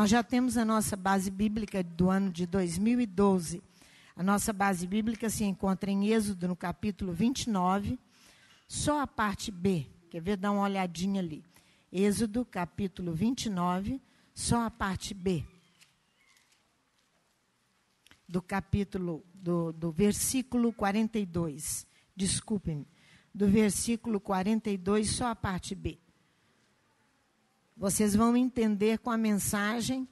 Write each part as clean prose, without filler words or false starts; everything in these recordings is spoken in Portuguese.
Nós já temos a nossa base bíblica do ano de 2012. A nossa base bíblica se encontra em Êxodo, no capítulo 29, só a parte B. Quer ver? Dá uma olhadinha ali. Êxodo, capítulo 29, só a parte B. Do capítulo, do versículo 42. Desculpem-me. Do versículo 42, só a parte B. Vocês vão entender com a mensagem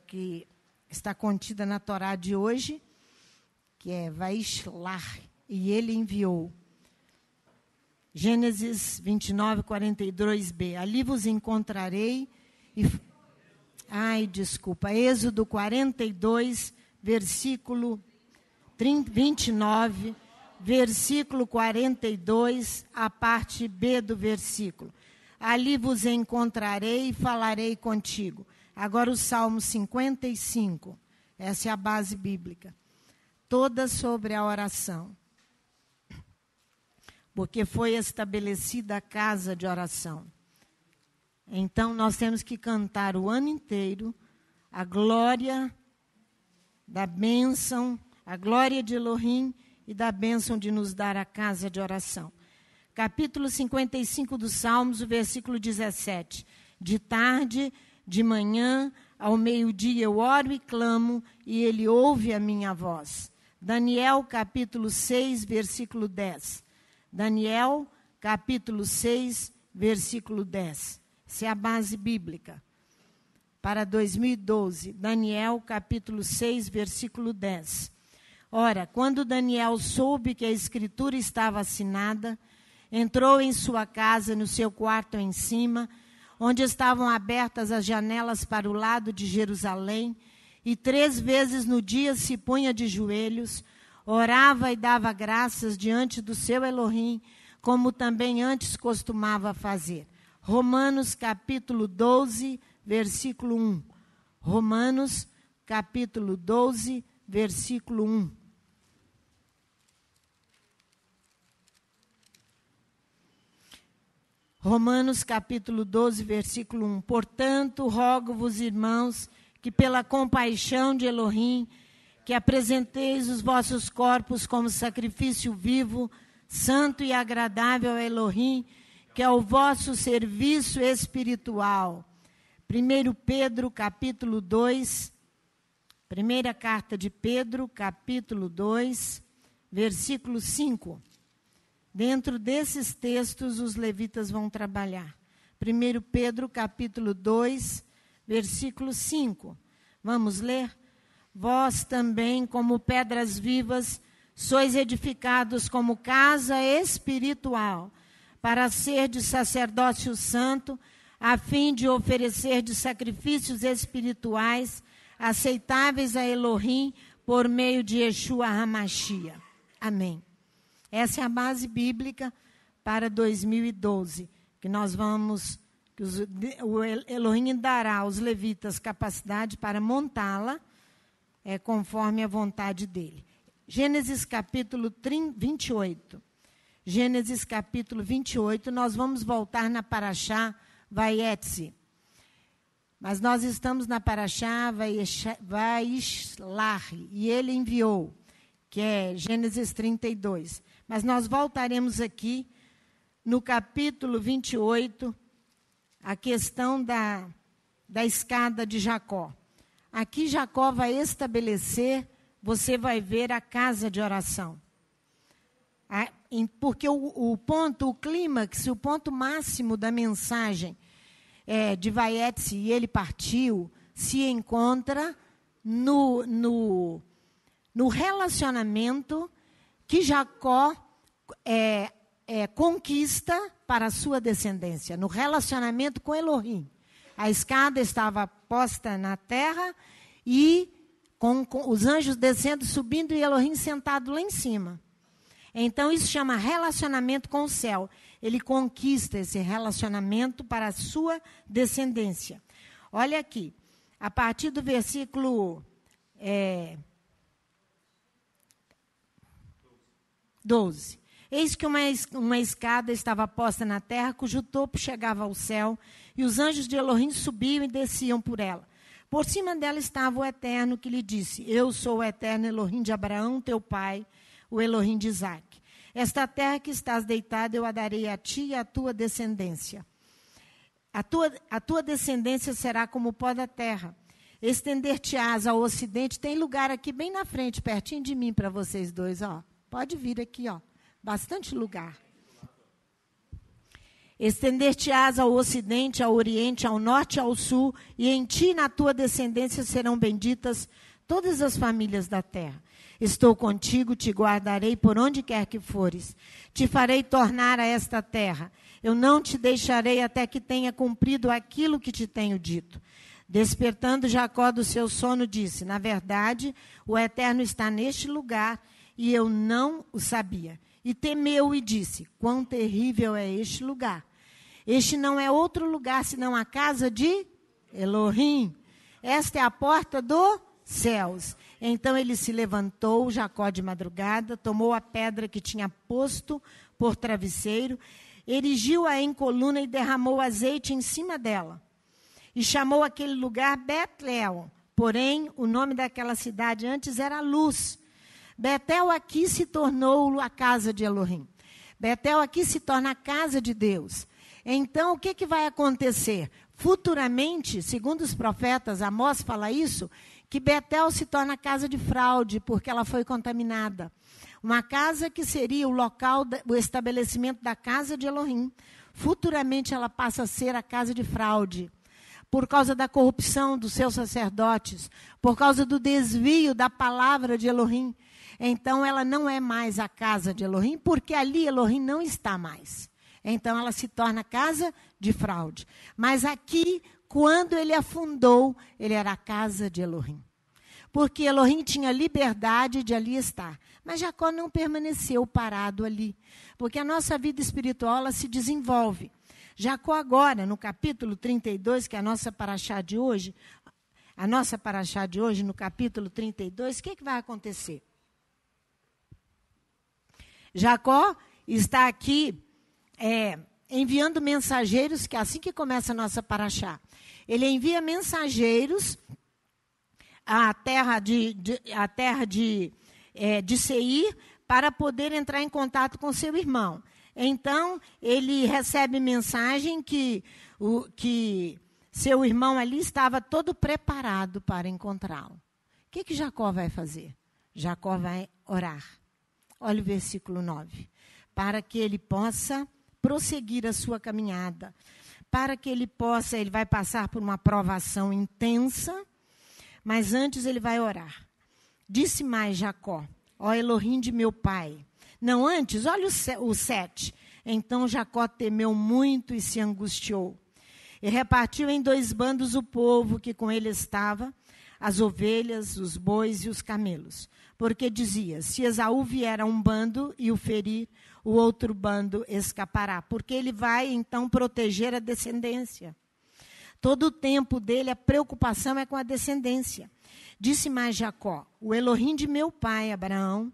que está contida na Torá de hoje, que é Vaishlar, e ele enviou. Gênesis 29, 42b. Ali vos encontrarei e... Êxodo 42, versículo 29, versículo 42, a parte B do versículo. Ali vos encontrarei e falarei contigo. Agora o Salmo 55, essa é a base bíblica. Toda sobre a oração. Porque foi estabelecida a casa de oração. Então, nós temos que cantar o ano inteiro a glória da bênção, a glória de Elohim e da bênção de nos dar a casa de oração. Capítulo 55 dos Salmos, o versículo 17. De tarde, de manhã, ao meio-dia eu oro e clamo, e ele ouve a minha voz. Daniel, capítulo 6, versículo 10. Daniel, capítulo 6, versículo 10. Essa é a base bíblica para 2012. Daniel, capítulo 6, versículo 10. Ora, quando Daniel soube que a escritura estava assinada, entrou em sua casa, no seu quarto em cima, onde estavam abertas as janelas para o lado de Jerusalém, e 3 vezes no dia se punha de joelhos, orava e dava graças diante do seu Elohim, como também antes costumava fazer. Romanos, capítulo 12, versículo 1. Romanos, capítulo 12, versículo 1. Romanos, capítulo 12, versículo 1. Portanto, rogo-vos, irmãos, que pela compaixão de Elohim, que apresenteis os vossos corpos como sacrifício vivo, santo e agradável a Elohim, que é o vosso serviço espiritual. 1 Pedro, capítulo 2, primeira carta de Pedro, capítulo 2, versículo 5. Dentro desses textos, os levitas vão trabalhar. 1 Pedro, capítulo 2, versículo 5. Vamos ler? Vós também, como pedras vivas, sois edificados como casa espiritual, para ser de sacerdócio santo, a fim de oferecer de sacrifícios espirituais aceitáveis a Elohim por meio de Yeshua HaMashiach. Amém. Essa é a base bíblica para 2012, que nós vamos, o Elohim dará aos levitas capacidade para montá-la, conforme a vontade dele. Gênesis capítulo 28. Gênesis capítulo 28, nós vamos voltar na Parashá Vayetze. Mas nós estamos na Parashá Vaishlar, e ele enviou, que é Gênesis 32. Mas nós voltaremos aqui no capítulo 28, a questão da escada de Jacó. Aqui Jacó vai estabelecer, você vai ver a casa de oração. Porque o clímax, o ponto máximo da mensagem de Vayetze, e ele partiu, se encontra no relacionamento que Jacó conquista para a sua descendência, no relacionamento com Elohim. A escada estava posta na terra e com os anjos descendo, subindo e Elohim sentado lá em cima. Então, isso chama relacionamento com o céu. Ele conquista esse relacionamento para a sua descendência. Olha aqui, a partir do versículo 12. Eis que uma escada estava posta na terra, cujo topo chegava ao céu, e os anjos de Elohim subiam e desciam por ela. Por cima dela estava o Eterno, que lhe disse: Eu sou o Eterno Elohim de Abraão, teu pai, o Elohim de Isaque. Esta terra que estás deitada, eu a darei a ti e à tua descendência. A tua descendência será como o pó da terra. Estender-te-ás ao ocidente. Tem lugar aqui bem na frente, pertinho de mim, para vocês dois. Ó. Pode vir aqui, ó. Bastante lugar. Estender-te-ás ao ocidente, ao oriente, ao norte e ao sul, e em ti e na tua descendência serão benditas todas as famílias da terra. Estou contigo, te guardarei por onde quer que fores. Te farei tornar a esta terra. Eu não te deixarei até que tenha cumprido aquilo que te tenho dito. Despertando Jacó do seu sono, disse: Na verdade, o Eterno está neste lugar, e eu não o sabia. E temeu e disse: Quão terrível é este lugar! Este não é outro lugar senão a casa de Elohim. Esta é a porta dos céus. Então ele se levantou, Jacó de madrugada, tomou a pedra que tinha posto por travesseiro, erigiu-a em coluna e derramou azeite em cima dela. E chamou aquele lugar Betel. Porém, o nome daquela cidade antes era Luz. Betel aqui se tornou a casa de Elohim. Betel aqui se torna a casa de Deus. Então, o que vai acontecer? Futuramente, segundo os profetas, Amós fala isso, que Betel se torna casa de fraude, porque ela foi contaminada. Uma casa que seria o local, o estabelecimento da casa de Elohim. Futuramente, ela passa a ser a casa de fraude, por causa da corrupção dos seus sacerdotes, por causa do desvio da palavra de Elohim. Então, ela não é mais a casa de Elohim, porque ali Elohim não está mais. Então, ela se torna casa de fraude. Mas aqui, quando ele afundou, ele era a casa de Elohim. Porque Elohim tinha liberdade de ali estar. Mas Jacó não permaneceu parado ali. Porque a nossa vida espiritual, ela se desenvolve. Jacó agora, no capítulo 32, que é a nossa paraxá de hoje, no capítulo 32, o que vai acontecer? Jacó está aqui enviando mensageiros, que é assim que começa a nossa paraxá. Ele envia mensageiros à terra de Seir para poder entrar em contato com seu irmão. Então, ele recebe mensagem que seu irmão ali estava todo preparado para encontrá-lo. O que Jacó vai fazer? Jacó vai orar. Olha o versículo 9. Para que ele possa prosseguir a sua caminhada. Para que ele vai passar por uma provação intensa, mas antes ele vai orar. Disse mais Jacó: Ó Elohim de meu pai. Não, antes, olha o 7. Então Jacó temeu muito e se angustiou. E repartiu em 2 bandos o povo que com ele estava, as ovelhas, os bois e os camelos. Porque dizia: se Esaú vier a um bando e o ferir, o outro bando escapará. Porque ele vai, então, proteger a descendência. Todo o tempo dele, a preocupação é com a descendência. Disse mais Jacó: o Elohim de meu pai, Abraão,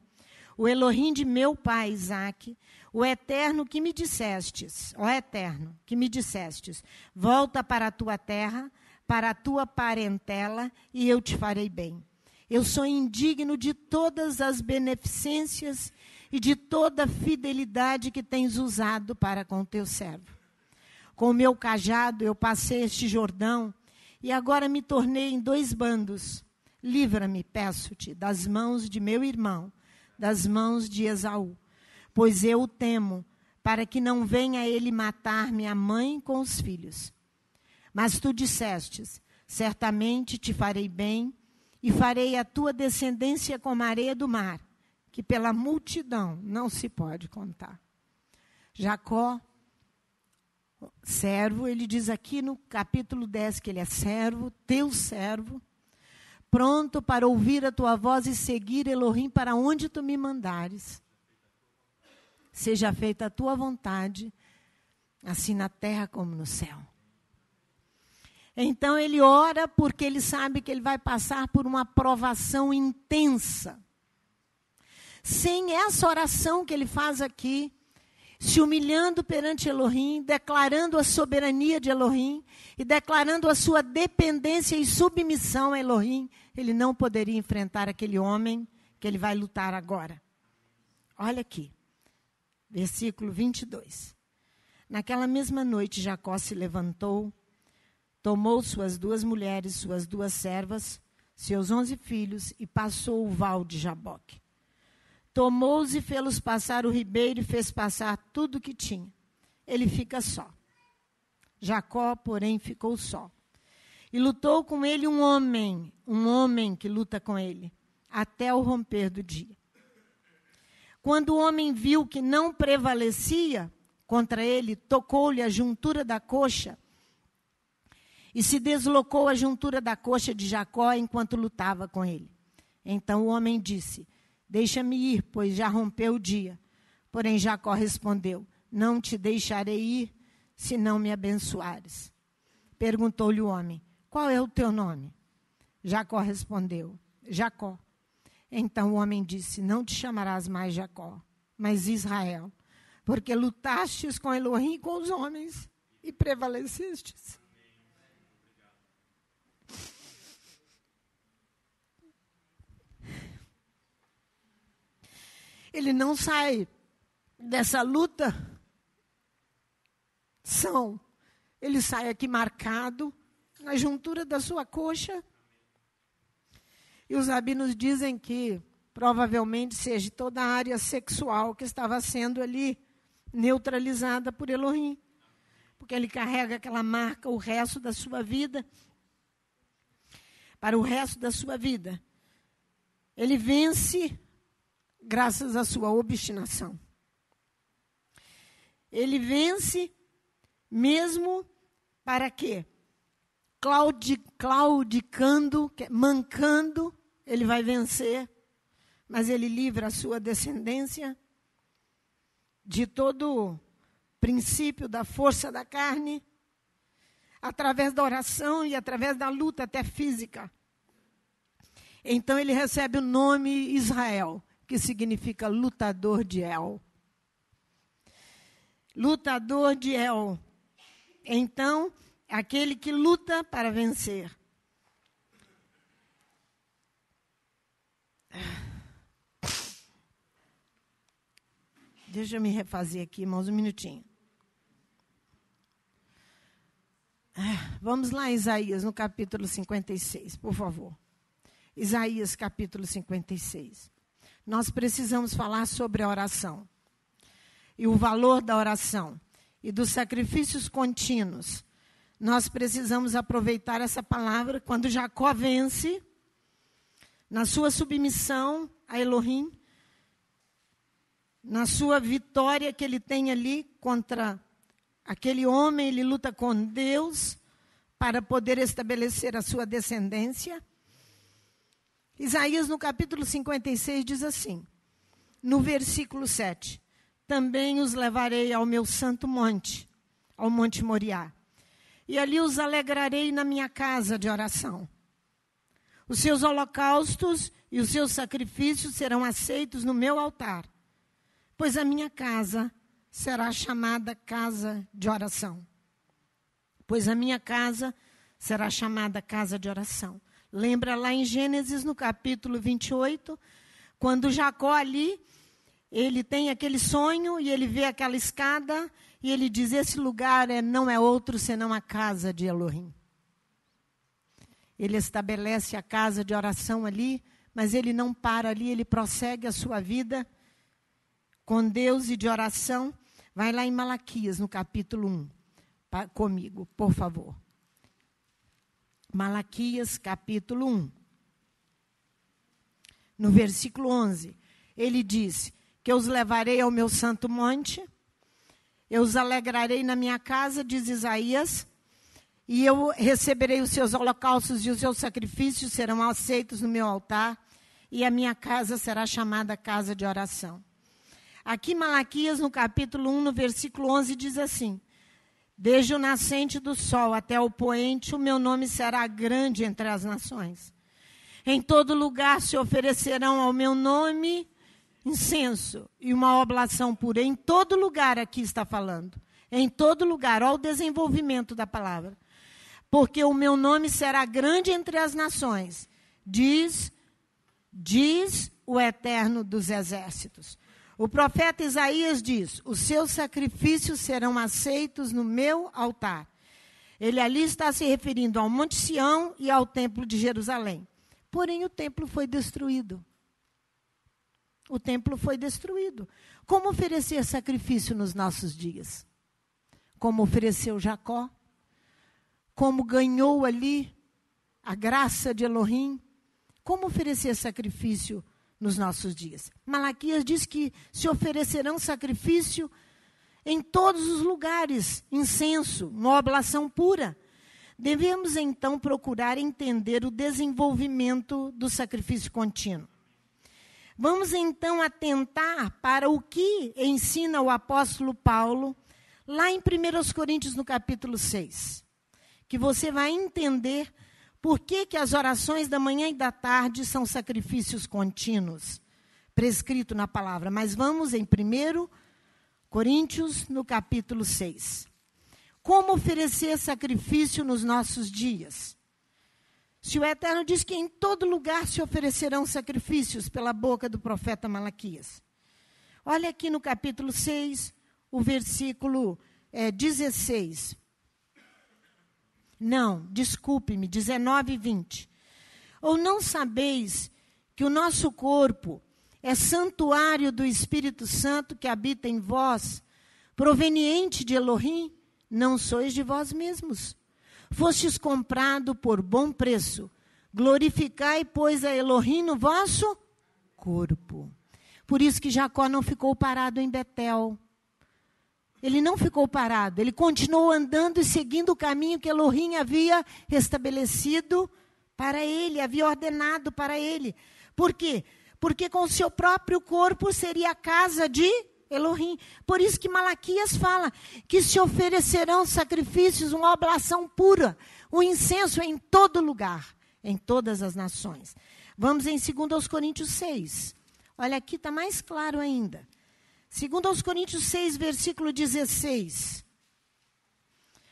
o Elohim de meu pai, Isaque, o Eterno que me dissestes, ó Eterno, que me dissestes, volta para a tua terra, para a tua parentela, e eu te farei bem. Eu sou indigno de todas as beneficências e de toda a fidelidade que tens usado para com o teu servo. Com o meu cajado eu passei este Jordão, e agora me tornei em 2 bandos. Livra-me, peço-te, das mãos de meu irmão, das mãos de Esaú, pois eu o temo, para que não venha ele matar minha mãe com os filhos. Mas tu dissestes: certamente te farei bem, e farei a tua descendência como a areia do mar, que pela multidão não se pode contar. Jacó, servo, ele diz aqui no capítulo 10 que ele é servo, teu servo, pronto para ouvir a tua voz e seguir, Elohim, para onde tu me mandares. Seja feita a tua vontade, assim na terra como no céu. Então ele ora porque ele sabe que ele vai passar por uma provação intensa. sem essa oração que ele faz aqui, se humilhando perante Elohim, declarando a soberania de Elohim e declarando a sua dependência e submissão a Elohim, ele não poderia enfrentar aquele homem que ele vai lutar agora. Olha aqui, versículo 22. Naquela mesma noite, Jacó se levantou, tomou suas 2 mulheres, suas 2 servas, seus 11 filhos e passou o val de Jaboque. Tomou-os e fê-los passar o ribeiro e fez passar tudo o que tinha. Ele fica só. Jacó, porém, ficou só. E lutou com ele um homem que luta com ele, até o romper do dia. Quando o homem viu que não prevalecia contra ele, tocou-lhe a juntura da coxa e se deslocou a juntura da coxa de Jacó enquanto lutava com ele. Então o homem disse: deixa-me ir, pois já rompeu o dia. Porém Jacó respondeu: não te deixarei ir, se não me abençoares. Perguntou-lhe o homem: qual é o teu nome? Jacó respondeu: Jacó. Então o homem disse: não te chamarás mais Jacó, mas Israel, porque lutastes com Elohim e com os homens e prevalecestes. Ele não sai dessa luta ele sai aqui marcado na juntura da sua coxa. E os rabinos dizem que provavelmente seja toda a área sexual que estava sendo ali neutralizada por Elohim. Porque ele carrega aquela marca o resto da sua vida. Para o resto da sua vida. Ele vence graças à sua obstinação. Ele vence mesmo para quê? Claudicando, mancando, ele vai vencer, mas ele livra a sua descendência de todo princípio da força da carne, através da oração e através da luta até física. Então ele recebe o nome Israel, que significa lutador de El. Lutador de El. Então, aquele que luta para vencer. Deixa eu me refazer aqui, irmãos, um minutinho. Vamos lá, Isaías, no capítulo 56, por favor. Isaías, capítulo 56. Nós precisamos falar sobre a oração. E o valor da oração. E dos sacrifícios contínuos. Nós precisamos aproveitar essa palavra quando Jacó vence, na sua submissão a Elohim, na sua vitória que ele tem ali contra aquele homem, ele luta com Deus para poder estabelecer a sua descendência. Isaías, no capítulo 56, diz assim, no versículo 7, também os levarei ao meu santo monte, ao Monte Moriá, e ali os alegrarei na minha casa de oração. Os seus holocaustos e os seus sacrifícios serão aceitos no meu altar, pois a minha casa será chamada casa de oração. Pois a minha casa será chamada casa de oração. Lembra lá em Gênesis, no capítulo 28, quando Jacó ali, ele tem aquele sonho e ele vê aquela escada e ele diz, esse lugar não é outro senão a casa de Elohim. Ele estabelece a casa de oração ali, mas ele não para ali, ele prossegue a sua vida com Deus e de oração. Vai lá em Malaquias, no capítulo 1, comigo, por favor. Malaquias, capítulo 1. No versículo 11, ele diz que eu os levarei ao meu santo monte, eu os alegrarei na minha casa, diz Isaías, e eu receberei os seus holocaustos e os seus sacrifícios serão aceitos no meu altar, e a minha casa será chamada casa de oração. Aqui Malaquias, no capítulo 1, no versículo 11, diz assim, desde o nascente do sol até o poente, o meu nome será grande entre as nações. Em todo lugar se oferecerão ao meu nome incenso e uma oblação pura. Em todo lugar aqui está falando. Em todo lugar. Olha o desenvolvimento da palavra. Porque o meu nome será grande entre as nações, diz o Eterno dos Exércitos. O profeta Isaías diz, os seus sacrifícios serão aceitos no meu altar. Ele ali está se referindo ao Monte Sião e ao Templo de Jerusalém. Porém, o templo foi destruído. O templo foi destruído. Como oferecer sacrifício nos nossos dias? Como ofereceu Jacó? Como ganhou ali a graça de Elohim? Como oferecer sacrifício nos nossos dias? Malaquias diz que se oferecerão sacrifício em todos os lugares, incenso, uma oblação pura. Devemos, então, procurar entender o desenvolvimento do sacrifício contínuo. Vamos, então, atentar para o que ensina o apóstolo Paulo, lá em 1 Coríntios, no capítulo 6. Que você vai entender por que as orações da manhã e da tarde são sacrifícios contínuos, prescrito na palavra. Mas vamos em 1 Coríntios, no capítulo 6. Como oferecer sacrifício nos nossos dias? Se o Eterno diz que em todo lugar se oferecerão sacrifícios pela boca do profeta Malaquias. Olha aqui no capítulo 6, o versículo 16. Não, desculpe-me, 19 e 20. Ou não sabeis que o nosso corpo é santuário do Espírito Santo que habita em vós, proveniente de Elohim? Não sois de vós mesmos. Fostes comprado por bom preço. Glorificai, pois, a Elohim no vosso corpo. Por isso que Jacó não ficou parado em Betel. Ele não ficou parado, ele continuou andando e seguindo o caminho que Elohim havia restabelecido para ele, havia ordenado para ele. Por quê? Porque com o seu próprio corpo seria a casa de Elohim. Por isso que Malaquias fala que se oferecerão sacrifícios, uma oblação pura, o incenso em todo lugar, em todas as nações. Vamos em 2 Coríntios 6. Olha, aqui está mais claro ainda. 2 Coríntios 6, versículo 16.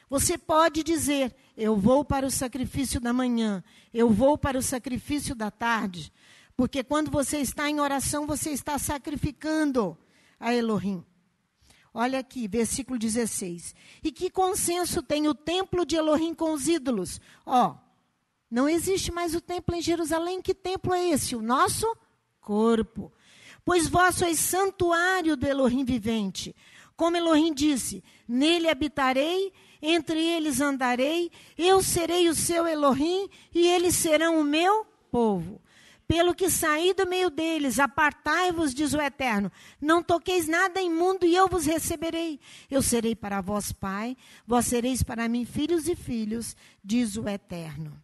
Você pode dizer, eu vou para o sacrifício da manhã, eu vou para o sacrifício da tarde, porque quando você está em oração, você está sacrificando a Elohim. Olha aqui, versículo 16. E que consenso tem o templo de Elohim com os ídolos? Não existe mais o templo em Jerusalém. Que templo é esse? O nosso corpo. Pois vós sois santuário do Elohim vivente. Como Elohim disse, nele habitarei, entre eles andarei, eu serei o seu Elohim e eles serão o meu povo. Pelo que saí do meio deles, apartai-vos, diz o Eterno. Não toqueis nada imundo e eu vos receberei. Eu serei para vós pai, vós sereis para mim filhos e filhos, diz o Eterno.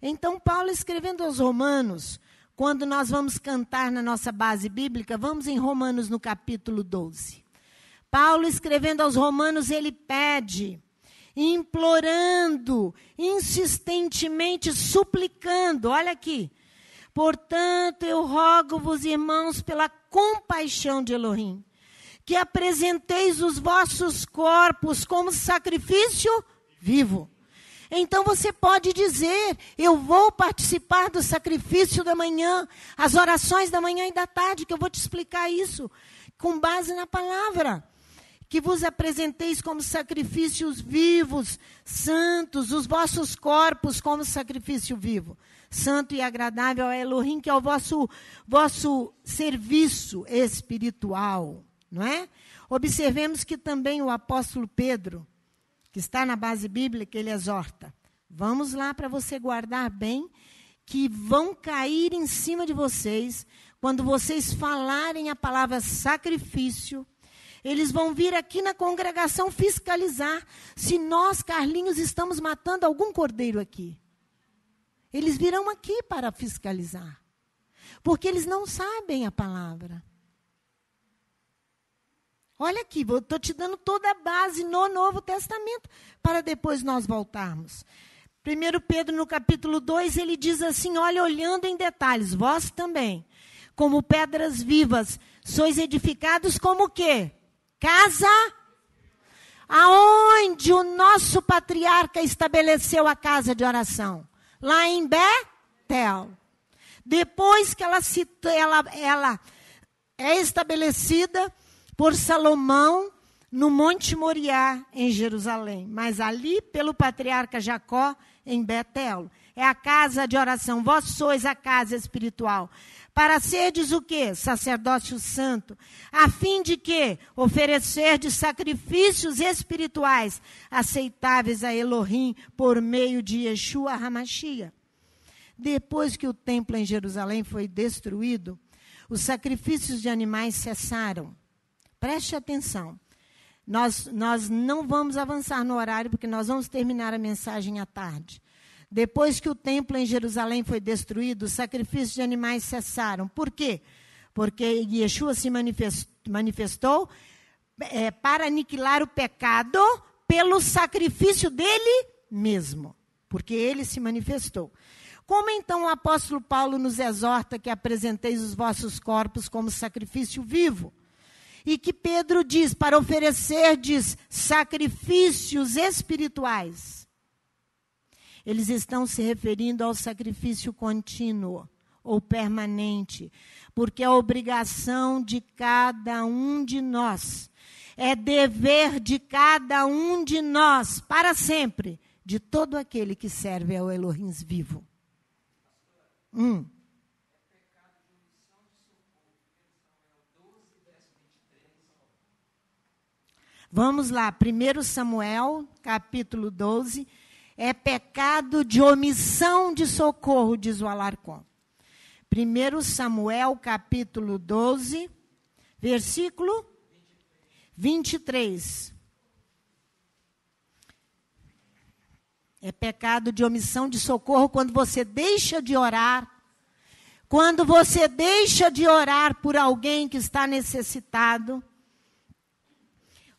Então, Paulo escrevendo aos Romanos, quando nós vamos cantar na nossa base bíblica, vamos em Romanos no capítulo 12. Paulo escrevendo aos Romanos, ele pede, implorando, insistentemente, suplicando, olha aqui. Portanto, eu rogo-vos, irmãos, pela compaixão de Elohim, que apresenteis os vossos corpos como sacrifício vivo. Então você pode dizer, eu vou participar do sacrifício da manhã, as orações da manhã e da tarde, que eu vou te explicar isso, com base na palavra. Que vos apresenteis como sacrifícios vivos, santos, os vossos corpos como sacrifício vivo, santo e agradável a Elohim, que é o vosso serviço espiritual, não é? Observemos que também o apóstolo Pedro, que está na base bíblica, ele exorta. Vamos lá para você guardar bem, que vão cair em cima de vocês, quando vocês falarem a palavra sacrifício, eles vão vir aqui na congregação fiscalizar se nós, Carlinhos, estamos matando algum cordeiro aqui. Eles virão aqui para fiscalizar, porque eles não sabem a palavra. Olha aqui, estou te dando toda a base no Novo Testamento, para depois nós voltarmos. 1 Pedro, no capítulo 2, ele diz assim, olha, olhando em detalhes, vós também, como pedras vivas. Sois edificados como o quê? Casa aonde o nosso patriarca estabeleceu a casa de oração? Lá em Betel. Depois que ela é estabelecida por Salomão no Monte Moriá, em Jerusalém. Mas ali pelo patriarca Jacó, em Betel. É a casa de oração. Vós sois a casa espiritual. Para serdes o quê? Sacerdócio santo. A fim de que? Oferecerdes sacrifícios espirituais aceitáveis a Elohim por meio de Yeshua HaMashiach. Depois que o templo em Jerusalém foi destruído, os sacrifícios de animais cessaram. Preste atenção. Nós não vamos avançar no horário, porque nós vamos terminar a mensagem à tarde. Depois que o templo em Jerusalém foi destruído, os sacrifícios de animais cessaram. Por quê? Porque Yeshua se manifestou para aniquilar o pecado pelo sacrifício dele mesmo. Porque ele se manifestou. Como então o apóstolo Paulo nos exorta que apresenteis os vossos corpos como sacrifício vivo? E que Pedro diz para oferecerdes sacrifícios espirituais. Eles estão se referindo ao sacrifício contínuo ou permanente, porque é obrigação de cada um de nós, é dever de cada um de nós, para sempre, de todo aquele que serve ao Elohim vivo. Vamos lá, 1 Samuel, capítulo 12, é pecado de omissão de socorro, diz o Alarcon. 1 Samuel, capítulo 12, versículo 23. É pecado de omissão de socorro quando você deixa de orar. Quando você deixa de orar por alguém que está necessitado,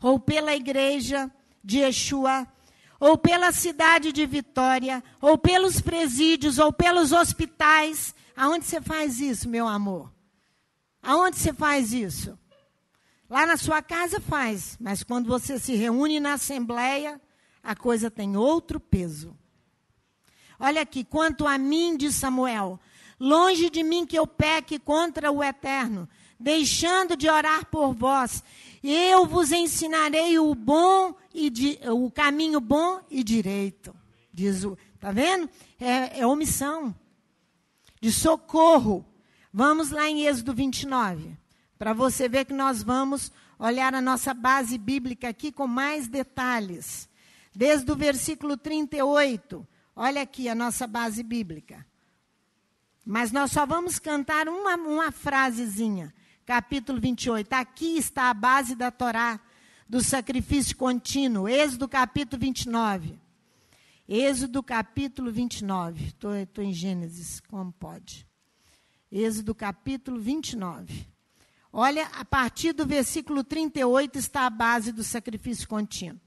ou pela igreja de Yeshua, ou pela cidade de Vitória, ou pelos presídios, ou pelos hospitais. Aonde você faz isso, meu amor? Aonde você faz isso? Lá na sua casa faz, mas quando você se reúne na assembleia, a coisa tem outro peso. Olha aqui, quanto a mim, diz Samuel, longe de mim que eu peque contra o Eterno, deixando de orar por vós, eu vos ensinarei o caminho bom e direito. Diz tá vendo? É omissão de socorro. Vamos lá em Êxodo 29, para você ver que nós vamos olhar a nossa base bíblica aqui com mais detalhes. Desde o versículo 38, olha aqui a nossa base bíblica. Mas nós só vamos cantar uma frasezinha. Capítulo 28, aqui está a base da Torá, do sacrifício contínuo. Êxodo capítulo 29. Êxodo capítulo 29. Estou em Gênesis, como pode? Êxodo capítulo 29. Olha, a partir do versículo 38 está a base do sacrifício contínuo.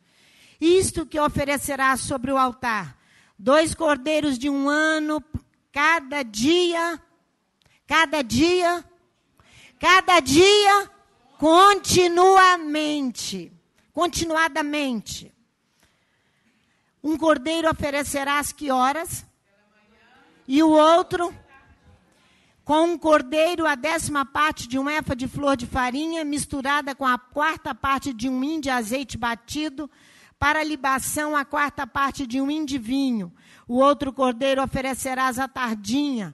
Isto que oferecerá sobre o altar, 2 cordeiros de 1 ano, cada dia, continuadamente. Um cordeiro oferecerá às que horas? E o outro, com um cordeiro, a 10ª parte de um efa de flor de farinha, misturada com a 4ª parte de um hin de azeite batido, para libação, a 4ª parte de um hin de vinho. O outro cordeiro oferecerás à tardinha.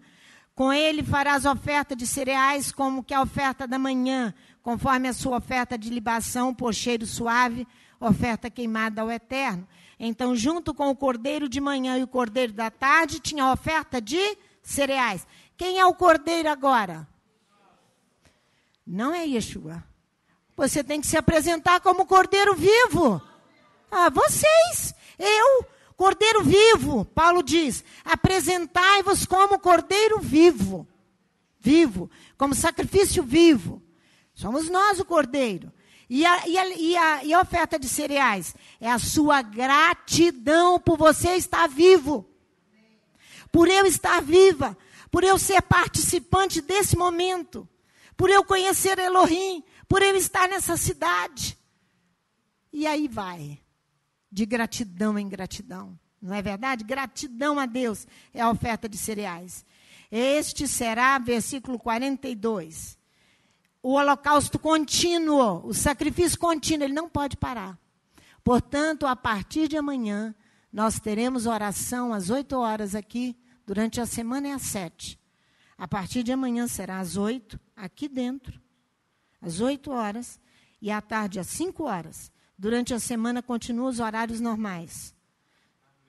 Com ele farás oferta de cereais, como que a oferta da manhã, conforme a sua oferta de libação, por cheiro suave, oferta queimada ao Eterno. Então, junto com o cordeiro de manhã e o cordeiro da tarde, tinha a oferta de cereais. Quem é o cordeiro agora? Não é Yeshua. Você tem que se apresentar como cordeiro vivo. Vocês, eu, cordeiro vivo, Paulo diz, apresentai-vos como cordeiro vivo, como sacrifício vivo. Somos nós o cordeiro. E a oferta de cereais é a sua gratidão por você estar vivo, por eu estar viva, por eu ser participante desse momento, por eu conhecer Elohim, por eu estar nessa cidade. E aí vai, de gratidão em gratidão. Não é verdade? Gratidão a Deus é a oferta de cereais. Este será, versículo 42, o holocausto contínuo, o sacrifício contínuo, ele não pode parar. Portanto, a partir de amanhã, nós teremos oração às 8 horas aqui, durante a semana é às 7. A partir de amanhã será às 8, aqui dentro, às 8 horas, e à tarde às 5 horas. Durante a semana continuam os horários normais.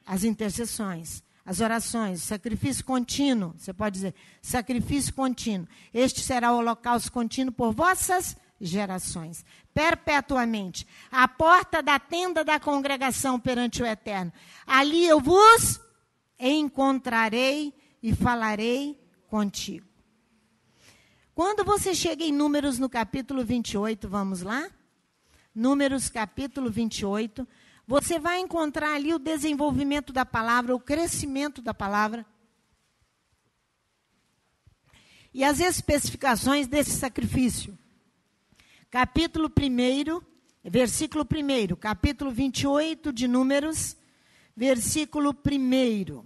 As intercessões, as orações, sacrifício contínuo, você pode dizer, sacrifício contínuo. Este será o holocausto contínuo por vossas gerações, perpetuamente. A porta da tenda da congregação perante o Eterno. Ali eu vos encontrarei e falarei contigo. Quando você chega em Números no capítulo 28, vamos lá? Números capítulo 28, você vai encontrar ali o desenvolvimento da palavra, o crescimento da palavra e as especificações desse sacrifício. Capítulo 1, versículo 1, capítulo 28 de Números, versículo 1.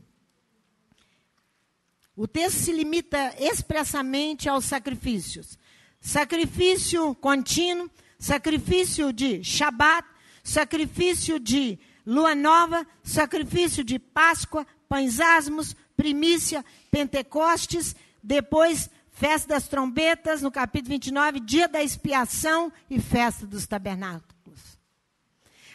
O texto se limita expressamente aos sacrifícios. Sacrifício contínuo, sacrifício de Shabat, sacrifício de lua nova, sacrifício de Páscoa, pães asmos, primícia, Pentecostes, depois festa das trombetas, no capítulo 29, dia da expiação e festa dos tabernáculos.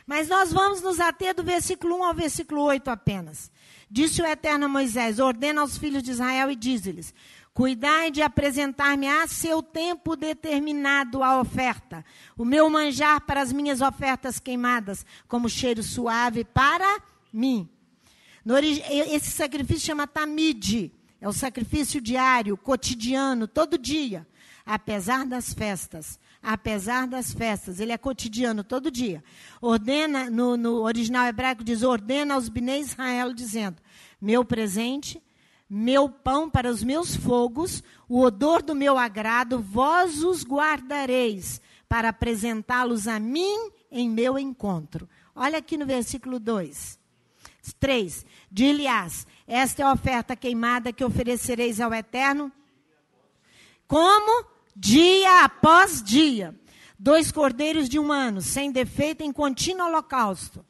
Mas nós vamos nos ater do versículo 1 ao versículo 8 apenas. Disse o Eterno a Moisés, ordena aos filhos de Israel e diz-lhes, cuidai de apresentar-me a seu tempo determinado a oferta, o meu manjar para as minhas ofertas queimadas, como cheiro suave para mim. Esse sacrifício chama Tamid, é o sacrifício diário, cotidiano, todo dia, apesar das festas, ele é cotidiano, todo dia. Ordena, no original hebraico diz, ordena aos Bnei Israel, dizendo, meu presente, meu pão para os meus fogos, o odor do meu agrado, vós os guardareis, para apresentá-los a mim em meu encontro. Olha aqui no versículo 3, de Eliás, esta é a oferta queimada que oferecereis ao Eterno, como dia após dia, 2 cordeiros de 1 ano, sem defeito, em contínuo holocausto.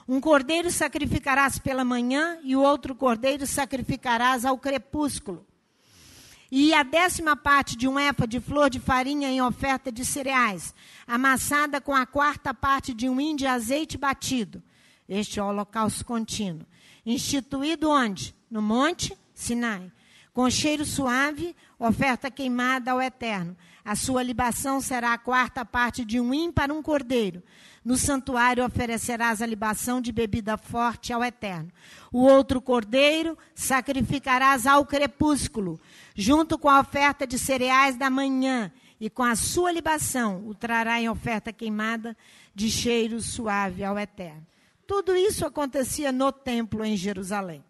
Um cordeiro sacrificarás pela manhã e o outro cordeiro sacrificarás ao crepúsculo. E a 10ª parte de 1 éfa de flor de farinha em oferta de cereais, amassada com a 4ª parte de 1 hin de azeite batido. Este é o holocausto contínuo. Instituído onde? No monte Sinai. Com cheiro suave, oferta queimada ao Eterno. A sua libação será a 4ª parte de 1 hin para um cordeiro. No santuário oferecerás a libação de bebida forte ao Eterno. O outro cordeiro sacrificarás ao crepúsculo, junto com a oferta de cereais da manhã, e com a sua libação o trará em oferta queimada de cheiro suave ao Eterno. Tudo isso acontecia no templo em Jerusalém.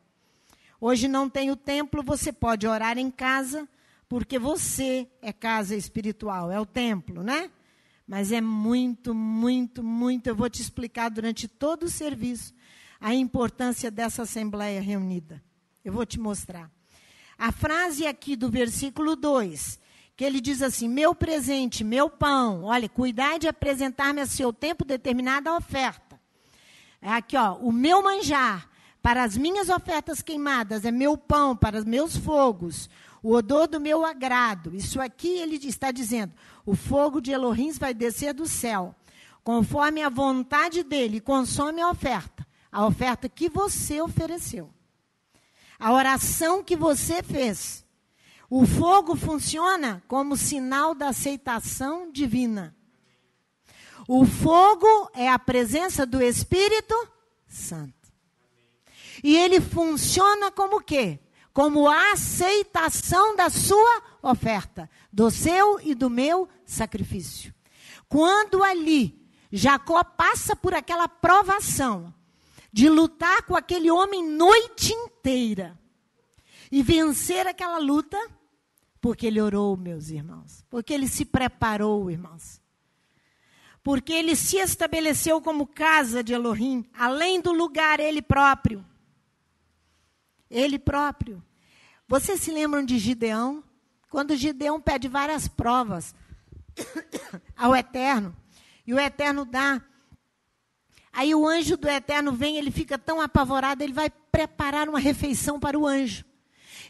Hoje não tem o templo, você pode orar em casa, porque você é casa espiritual, é o templo, né? Mas é muito, muito, muito, eu vou te explicar durante todo o serviço a importância dessa assembleia reunida. Eu vou te mostrar. A frase aqui do versículo 2, que ele diz assim, meu presente, meu pão, olha, cuidai de apresentar-me a seu tempo determinado a oferta. É aqui, ó, o meu manjar para as minhas ofertas queimadas é meu pão para os meus fogos, o odor do meu agrado. Isso aqui ele está dizendo, o fogo de Elohim vai descer do céu, conforme a vontade dele, consome a oferta que você ofereceu, a oração que você fez. O fogo funciona como sinal da aceitação divina. O fogo é a presença do Espírito Santo. E ele funciona como o quê? Como a aceitação da sua oferta, do seu e do meu sacrifício. Quando ali Jacó passa por aquela provação de lutar com aquele homem noite inteira, e vencer aquela luta? Porque ele orou, meus irmãos. Porque ele se preparou, irmãos. Porque ele se estabeleceu como casa de Elohim, além do lugar ele próprio. Ele próprio. Vocês se lembram de Gideão? Quando Gideão pede várias provas ao Eterno, e o Eterno dá. Aí o anjo do Eterno vem, ele fica tão apavorado, ele vai preparar uma refeição para o anjo.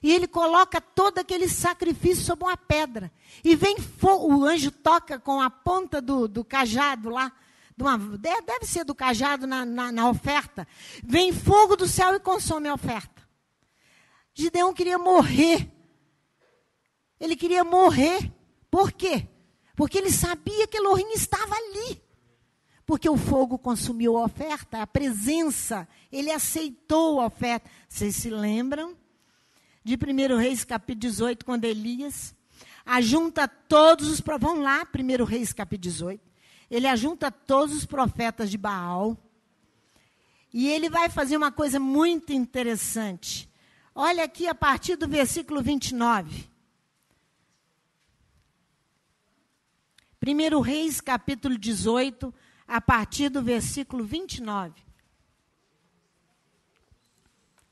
E ele coloca todo aquele sacrifício sobre uma pedra. E vem fogo, o anjo toca com a ponta do cajado lá, deve ser do cajado na oferta. Vem fogo do céu e consome a oferta. Gideão queria morrer. Ele queria morrer. Por quê? Porque ele sabia que Elohim estava ali. Porque o fogo consumiu a oferta, a presença. Ele aceitou a oferta. Vocês se lembram de 1 Reis, capítulo 18, quando Elias ajunta todos os... Vamos lá, 1 Reis, capítulo 18. Ele ajunta todos os profetas de Baal. E ele vai fazer uma coisa muito interessante. Olha aqui a partir do versículo 29. 1 Reis, capítulo 18, a partir do versículo 29.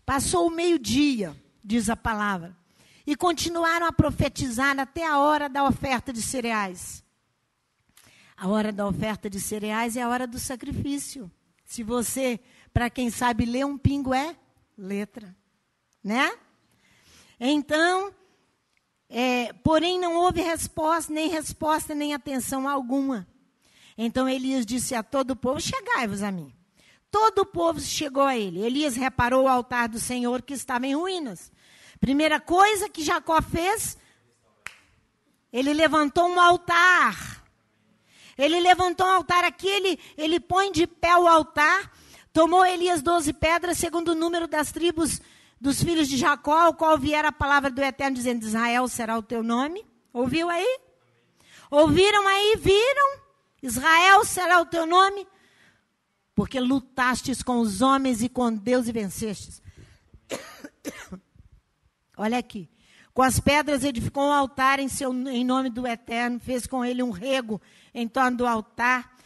Passou o meio-dia, diz a palavra, e continuaram a profetizar até a hora da oferta de cereais. A hora da oferta de cereais é a hora do sacrifício. Se você, para quem sabe ler, um pingo é letra, né? Então, porém não houve resposta, nem atenção alguma. Então Elias disse a todo o povo, chegai-vos a mim. Todo o povo chegou a ele. Elias reparou o altar do Senhor que estava em ruínas. Primeira coisa que Jacó fez, ele levantou um altar. Ele levantou um altar aqui, ele põe de pé o altar. Tomou Elias 12 pedras, segundo o número das tribos dos filhos de Jacó, ao qual viera a palavra do Eterno, dizendo, Israel será o teu nome. Ouviu aí? Ouviram aí? Viram? Israel será o teu nome, porque lutastes com os homens e com Deus e vencestes. Olha aqui. Com as pedras edificou um altar em nome do Eterno, fez com ele um rego em torno do altar,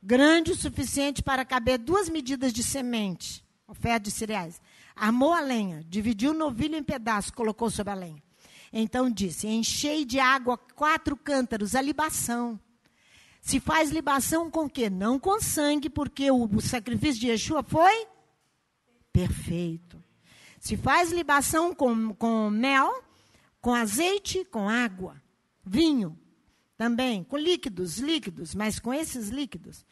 grande o suficiente para caber 2 medidas de semente, oferta de cereais. Armou a lenha, dividiu o novilho em pedaços, colocou sobre a lenha. Então disse, enchei de água 4 cântaros, a libação. Se faz libação com o quê? Não com sangue, porque o sacrifício de Yeshua foi perfeito. Se faz libação com mel, com azeite, com água, vinho também, com líquidos, mas com esses líquidos.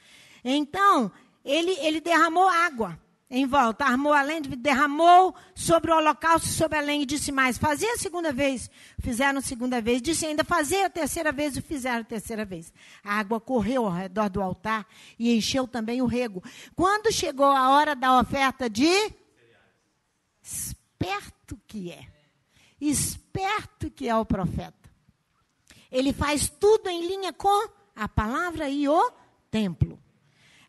Então, ele derramou água em volta, armou a lenha, derramou sobre o holocausto e sobre a lenha, e disse mais, fazer a segunda vez, fizeram a segunda vez, disse ainda, fazer a terceira vez, e fizeram a terceira vez. A água correu ao redor do altar e encheu também o rego. Quando chegou a hora da oferta de... Esperto que é o profeta. Ele faz tudo em linha com a palavra e o templo.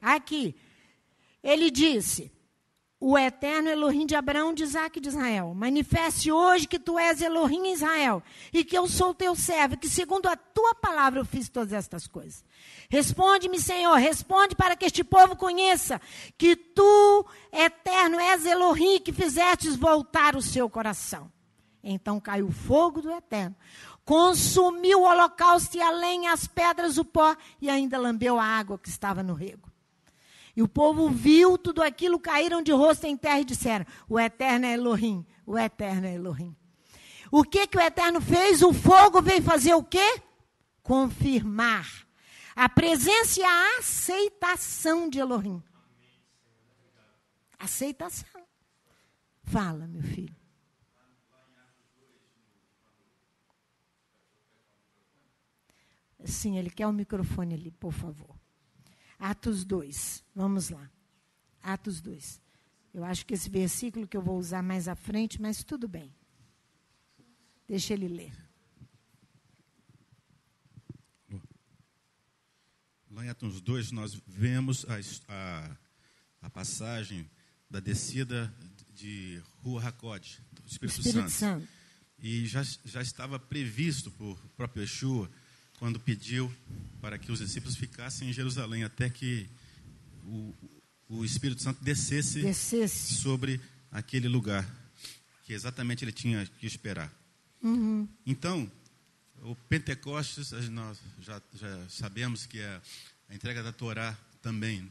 Aqui, ele disse, o eterno Elohim de Abraão, de Isaque e de Israel, manifeste hoje que tu és Elohim em Israel, e que eu sou teu servo, que segundo a tua palavra eu fiz todas estas coisas. Responde-me, Senhor, responde para que este povo conheça que tu, eterno, és Elohim, que fizestes voltar o seu coração. Então caiu o fogo do Eterno, consumiu o holocausto e a lenha, as pedras, o pó, e ainda lambeu a água que estava no rego. E o povo viu tudo aquilo, caíram de rosto em terra e disseram, o Eterno é Elohim, o Eterno é Elohim. O que o Eterno fez? O fogo veio fazer o quê? Confirmar a presença e a aceitação de Elohim. Aceitação. Fala, meu filho. Sim, ele quer o microfone ali, por favor. Atos 2, vamos lá. Atos 2. Eu acho que esse versículo que eu vou usar mais à frente, mas tudo bem. Deixa ele ler. Lá em Atos 2, nós vemos a passagem da descida de Rua Hakod, Espírito Santo. E já estava previsto por próprio Yeshua, quando pediu para que os discípulos ficassem em Jerusalém, até que o Espírito Santo descesse sobre aquele lugar, que exatamente ele tinha que esperar. Uhum. Então, o Pentecostes, nós já sabemos que é a entrega da Torá também.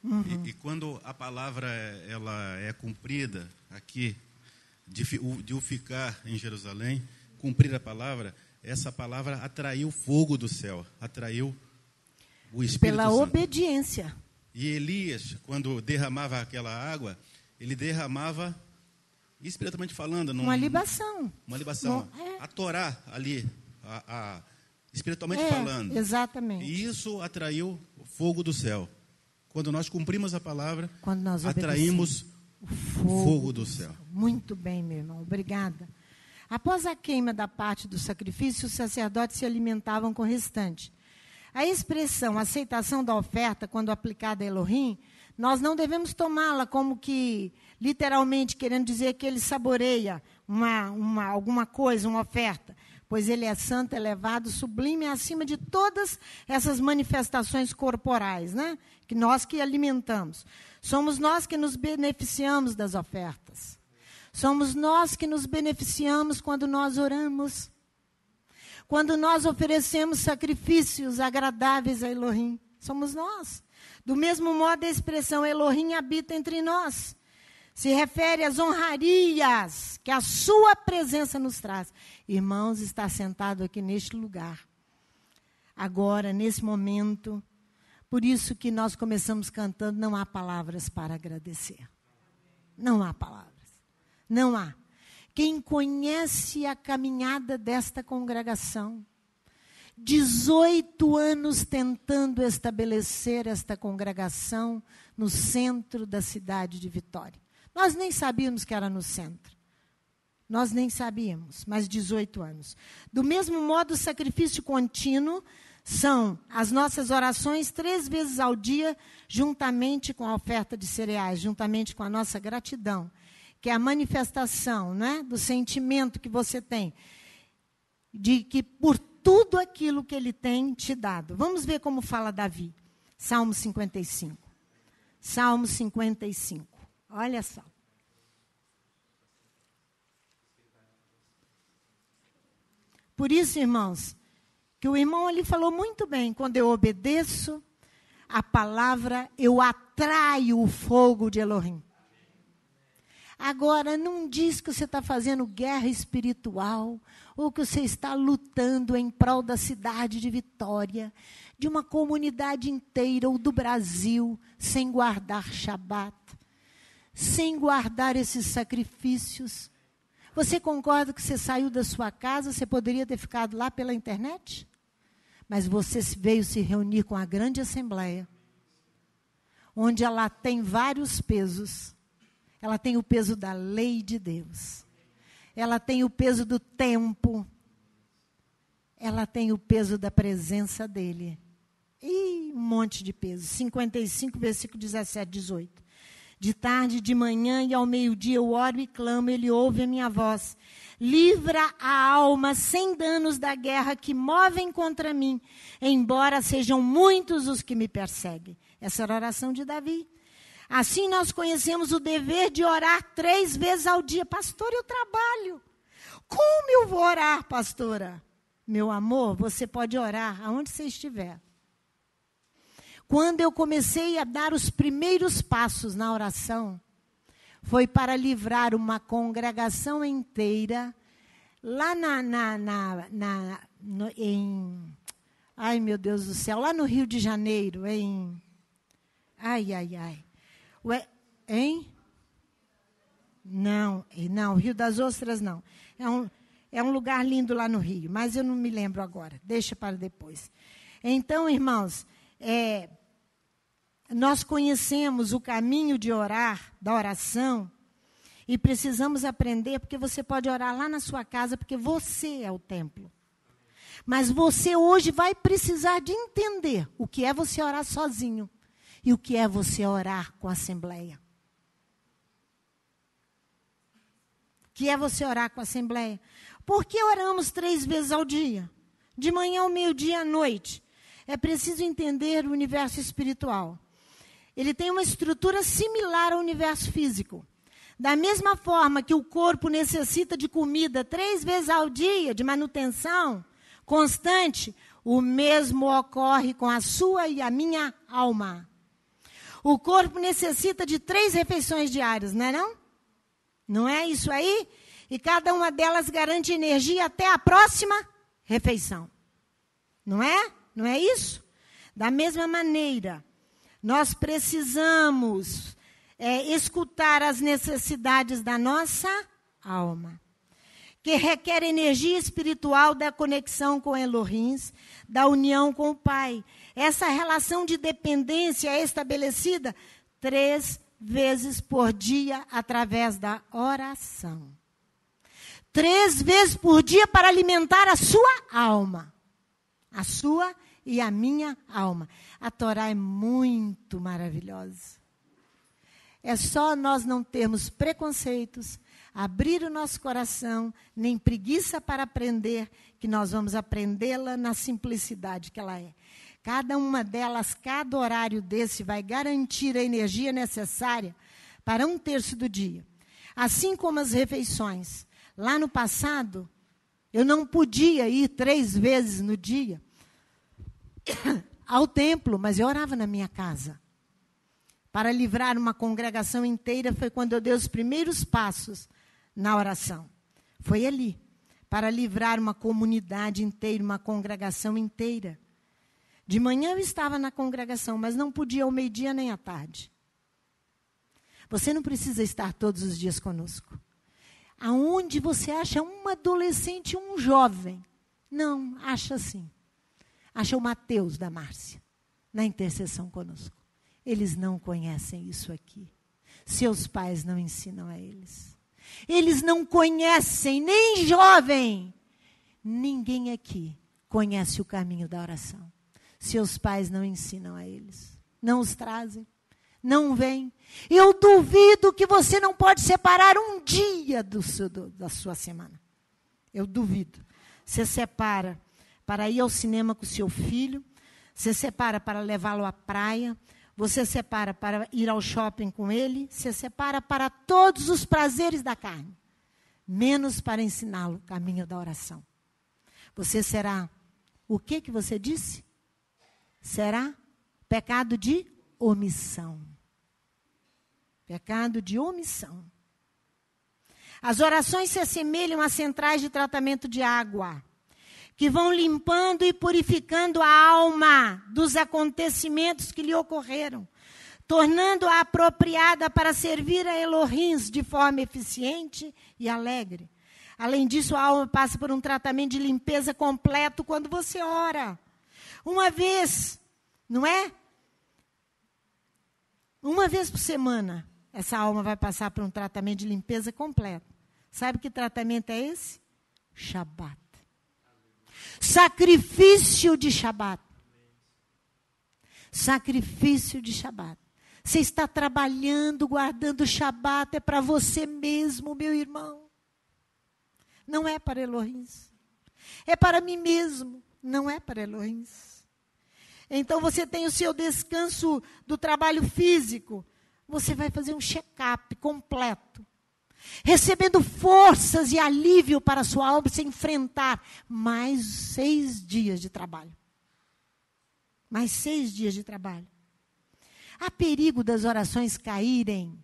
Uhum. E quando a palavra ela é cumprida aqui, de o ficar em Jerusalém, cumprir a palavra, essa palavra atraiu fogo do céu, atraiu o Espírito Santo. Pela Santo. Obediência. E Elias, quando derramava aquela água, ele derramava, espiritualmente falando, uma libação. Uma libação. A Torá ali, espiritualmente falando. Exatamente. E isso atraiu o fogo do céu. Quando nós cumprimos a palavra, quando nós atraímos o fogo do céu. Muito bem, meu irmão. Obrigada. Após a queima da parte do sacrifício, os sacerdotes se alimentavam com o restante. A expressão aceitação da oferta, quando aplicada a Elohim, nós não devemos tomá-la como que, literalmente, querendo dizer que ele saboreia alguma coisa, uma oferta, pois ele é santo, elevado, sublime, acima de todas essas manifestações corporais, né? Que nós que alimentamos. Somos nós que nos beneficiamos das ofertas. Somos nós que nos beneficiamos quando nós oramos. Quando nós oferecemos sacrifícios agradáveis a Elohim. Somos nós. Do mesmo modo, a expressão Elohim habita entre nós se refere às honrarias que a sua presença nos traz. Irmãos, está sentado aqui neste lugar. Agora, nesse momento, por isso que nós começamos cantando, não há palavras para agradecer. Não há palavras. Não há. Quem conhece a caminhada desta congregação, 18 anos tentando estabelecer esta congregação no centro da cidade de Vitória. Nós nem sabíamos que era no centro. Nós nem sabíamos, mas 18 anos. Do mesmo modo, o sacrifício contínuo são as nossas orações 3 vezes ao dia, juntamente com a oferta de cereais, juntamente com a nossa gratidão, que é a manifestação, né, do sentimento que você tem, de que por tudo aquilo que ele tem te dado. Vamos ver como fala Davi. Salmo 55. Salmo 55. Olha só. Por isso, irmãos, que o irmão ali falou muito bem, quando eu obedeço a palavra, eu atraio o fogo de Elohim. Agora, não diz que você está fazendo guerra espiritual, ou que você está lutando em prol da cidade de Vitória, de uma comunidade inteira, ou do Brasil, sem guardar Shabat, sem guardar esses sacrifícios. Você concorda que você saiu da sua casa, você poderia ter ficado lá pela internet? Mas você veio se reunir com a grande assembleia, onde ela tem vários pesos. Ela tem o peso da lei de Deus. Ela tem o peso do tempo. Ela tem o peso da presença dele. E um monte de peso. 55, versículo 17, 18. De tarde, de manhã e ao meio-dia eu oro e clamo, ele ouve a minha voz. Livra a alma sem danos da guerra que movem contra mim, embora sejam muitos os que me perseguem. Essa era a oração de Davi. Assim nós conhecemos o dever de orar 3 vezes ao dia. Pastor, eu trabalho. Como eu vou orar, pastora? Meu amor, você pode orar aonde você estiver. Quando eu comecei a dar os primeiros passos na oração, foi para livrar uma congregação inteira, lá ai meu Deus do céu, lá no Rio de Janeiro, Não, Rio das Ostras não. É um lugar lindo lá no Rio, mas eu não me lembro agora, deixa para depois. Então, irmãos, nós conhecemos o caminho de orar, da oração, e precisamos aprender, porque você pode orar lá na sua casa, porque você é o templo. Mas você hoje vai precisar de entender o que é você orar sozinho e o que é você orar com a assembleia. O que é você orar com a Assembleia. Por que oramos 3 vezes ao dia? De manhã, ao meio-dia, à noite. É preciso entender o universo espiritual. Ele tem uma estrutura similar ao universo físico. Da mesma forma que o corpo necessita de comida 3 vezes ao dia, de manutenção constante, o mesmo ocorre com a sua e a minha alma. O corpo necessita de 3 refeições diárias, não é não? Não é isso aí? E cada uma delas garante energia até a próxima refeição. Não é? Não é isso? Da mesma maneira, nós precisamos escutar as necessidades da nossa alma, que requer energia espiritual da conexão com Elohim, da união com o Pai. Essa relação de dependência é estabelecida 3 vezes por dia através da oração. 3 vezes por dia para alimentar a sua alma. A sua e a minha alma. A Torá é muito maravilhosa. É só nós não termos preconceitos, abrir o nosso coração, nem preguiça para aprender, que nós vamos aprendê-la na simplicidade que ela é. Cada uma delas, cada horário desse, vai garantir a energia necessária para 1/3 do dia. Assim como as refeições. Lá no passado, eu não podia ir 3 vezes no dia ao templo, mas eu orava na minha casa. Para livrar uma congregação inteira foi quando eu dei os primeiros passos na oração. Foi ali, para livrar uma comunidade inteira, uma congregação inteira. De manhã eu estava na congregação, mas não podia ao meio-dia nem à tarde. Você não precisa estar todos os dias conosco. Aonde você acha um adolescente, um jovem? Não, acha sim. Acha o Mateus da Márcia, na intercessão conosco. Eles não conhecem isso aqui. Seus pais não ensinam a eles. Eles não conhecem, nem jovem. Ninguém aqui conhece o caminho da oração. Seus pais não ensinam a eles. Não os trazem. Não vêm. Eu duvido que você não pode separar um dia da sua semana. Eu duvido. Você separa para ir ao cinema com o seu filho. Você separa para levá-lo à praia. Você separa para ir ao shopping com ele. Você separa para todos os prazeres da carne. Menos para ensiná-lo o caminho da oração. Você será, o que você disse? Será pecado de omissão. Pecado de omissão. As orações se assemelham a centrais de tratamento de água, que vão limpando e purificando a alma dos acontecimentos que lhe ocorreram, tornando-a apropriada para servir a Elohim de forma eficiente e alegre. Além disso, a alma passa por um tratamento de limpeza completo quando você ora. Uma vez, não é? Uma vez por semana, essa alma vai passar por um tratamento de limpeza completo. Sabe que tratamento é esse? Shabat. Sacrifício de Shabat. Sacrifício de Shabat. Você está trabalhando, guardando o Shabat, é para você mesmo, meu irmão. Não é para Elohim. É para mim mesmo, não é para Elohim. Então você tem o seu descanso do trabalho físico. Você vai fazer um check-up completo. Recebendo forças e alívio para a sua alma se enfrentar mais 6 dias de trabalho. Mais 6 dias de trabalho. Há perigo das orações caírem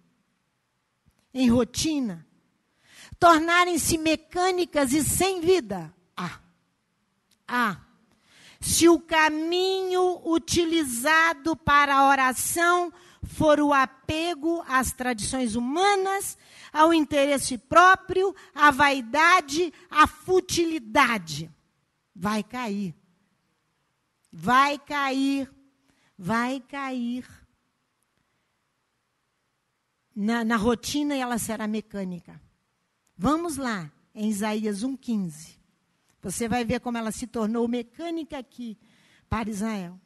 em rotina, tornarem-se mecânicas e sem vida. Se o caminho utilizado para a oração for o apego às tradições humanas, ao interesse próprio, à vaidade, à futilidade, vai cair. Vai cair. Vai cair. Na rotina ela será mecânica. Vamos lá, em Isaías 1,15. Você vai ver como ela se tornou mecânica aqui para Israel.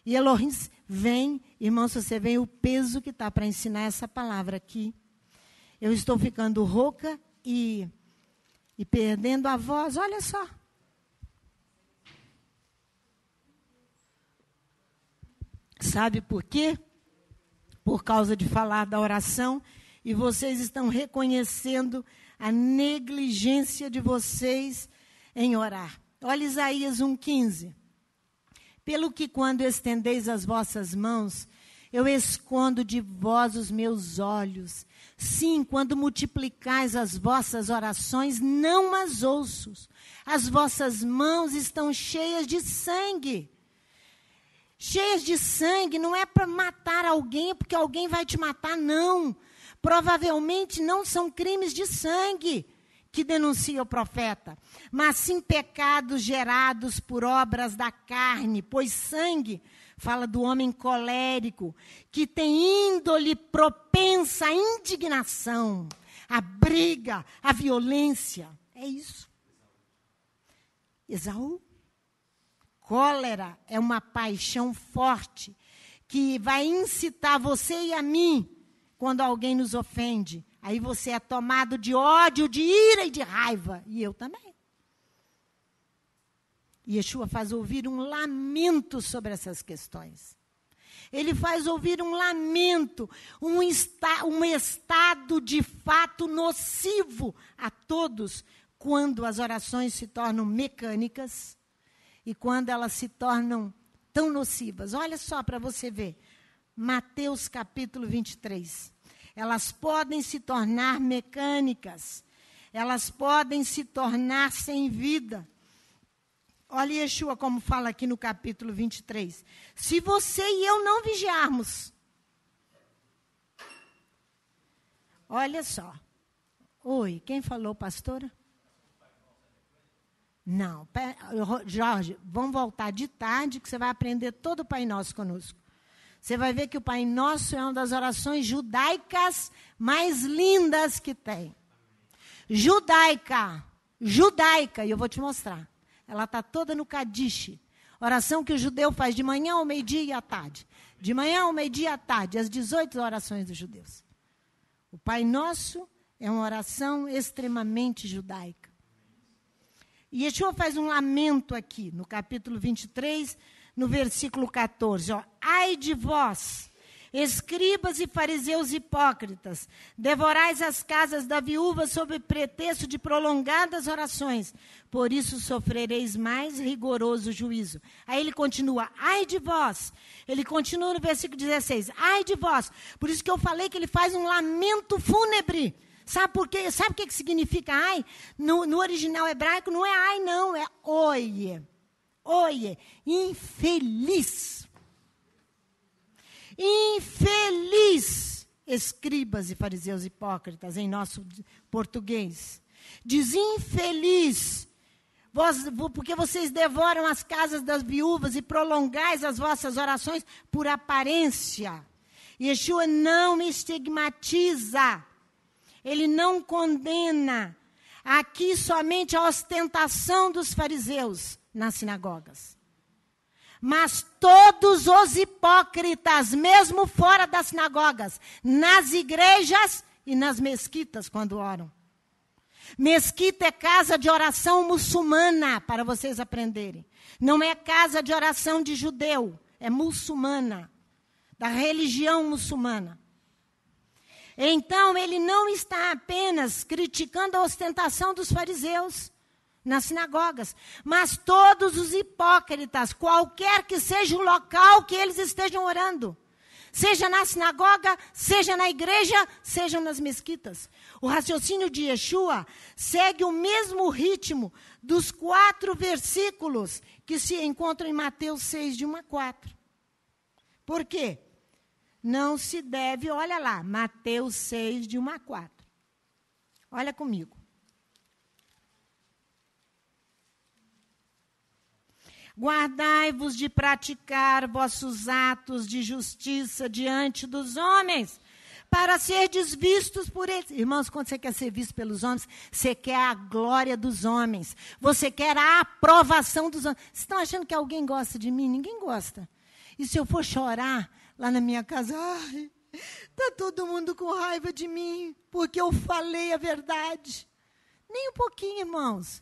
E Elohim vem, irmãos, você vê o peso que está para ensinar essa palavra aqui. Eu estou ficando rouca e perdendo a voz. Olha só. Sabe por quê? Por causa de falar da oração, e vocês estão reconhecendo a negligência de vocês em orar. Olha Isaías 1,15. Pelo que quando estendeis as vossas mãos, eu escondo de vós os meus olhos. Sim, quando multiplicais as vossas orações, não as ouço. As vossas mãos estão cheias de sangue. Cheias de sangue não é para matar alguém, porque alguém vai te matar, não. Provavelmente não são crimes de sangue que denuncia o profeta, mas sim pecados gerados por obras da carne, pois sangue fala do homem colérico, que tem índole propensa à indignação, à briga, à violência. É isso. Esaú. Cólera é uma paixão forte que vai incitar você e a mim quando alguém nos ofende. Aí você é tomado de ódio, de ira e de raiva. E eu também. E Yeshua faz ouvir um lamento sobre essas questões. Ele faz ouvir um lamento, um estado de fato nocivo a todos quando as orações se tornam mecânicas e quando elas se tornam tão nocivas. Olha só para você ver. Mateus capítulo 23. Elas podem se tornar mecânicas. Elas podem se tornar sem vida. Olha Yeshua como fala aqui no capítulo 23. Se você e eu não vigiarmos. Olha só. Oi, quem falou, pastora? Não, Jorge, vamos voltar de tarde que você vai aprender todo o Pai Nosso conosco. Você vai ver que o Pai Nosso é uma das orações judaicas mais lindas que tem. Judaica, e eu vou te mostrar. Ela está toda no Kadish. Oração que o judeu faz de manhã ao meio-dia e à tarde. De manhã ao meio-dia e à tarde, as 18 orações dos judeus. O Pai Nosso é uma oração extremamente judaica. E Yeshua faz um lamento aqui, no capítulo 23, no versículo 14. Ó, ai de vós, escribas e fariseus hipócritas, devorais as casas da viúva sob pretexto de prolongadas orações, por isso sofrereis mais rigoroso juízo. Aí ele continua, ai de vós. Ele continua no versículo 16, ai de vós. Por isso que eu falei que ele faz um lamento fúnebre. Sabe por quê? Sabe o que significa ai? No original hebraico não é ai, não, é oie. Oie, infeliz. Infeliz, escribas e fariseus hipócritas, em nosso português. Diz infeliz, porque vocês devoram as casas das viúvas e prolongais as vossas orações por aparência. Yeshua não estigmatiza. Ele não condena aqui somente a ostentação dos fariseus nas sinagogas. Mas todos os hipócritas, mesmo fora das sinagogas, nas igrejas e nas mesquitas, quando oram. Mesquita é casa de oração muçulmana, para vocês aprenderem. Não é casa de oração de judeu, é muçulmana, da religião muçulmana. Então, ele não está apenas criticando a ostentação dos fariseus nas sinagogas, mas todos os hipócritas, qualquer que seja o local que eles estejam orando, seja na sinagoga, seja na igreja, seja nas mesquitas. O raciocínio de Yeshua segue o mesmo ritmo dos 4 versículos que se encontram em Mateus 6, de 1 a 4. Por quê? Não se deve, olha lá, Mateus 6, de 1 a 4. Olha comigo. Guardai-vos de praticar vossos atos de justiça diante dos homens, para serdes vistos por eles. Irmãos, quando você quer ser visto pelos homens, você quer a glória dos homens. Você quer a aprovação dos homens. Vocês estão achando que alguém gosta de mim? Ninguém gosta. E se eu for chorar lá na minha casa, ai, está todo mundo com raiva de mim, porque eu falei a verdade. Nem um pouquinho, irmãos.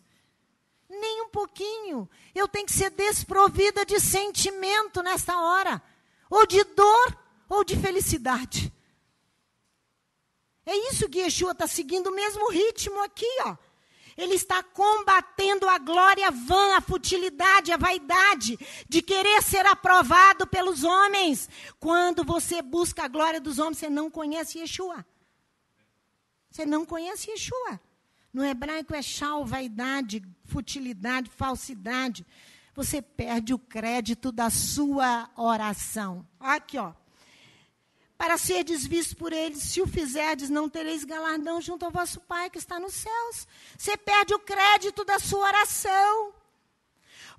Nem um pouquinho. Eu tenho que ser desprovida de sentimento nesta hora. Ou de dor, ou de felicidade. É isso que Yeshua está seguindo o mesmo ritmo aqui, ó. Ele está combatendo a glória vã, a futilidade, a vaidade de querer ser aprovado pelos homens. Quando você busca a glória dos homens, você não conhece Yeshua. Você não conhece Yeshua. No hebraico é shal, vaidade, futilidade, falsidade. Você perde o crédito da sua oração. Aqui, ó. Para serdes vistos por eles, se o fizerdes, não tereis galardão junto ao vosso Pai que está nos céus. Você perde o crédito da sua oração.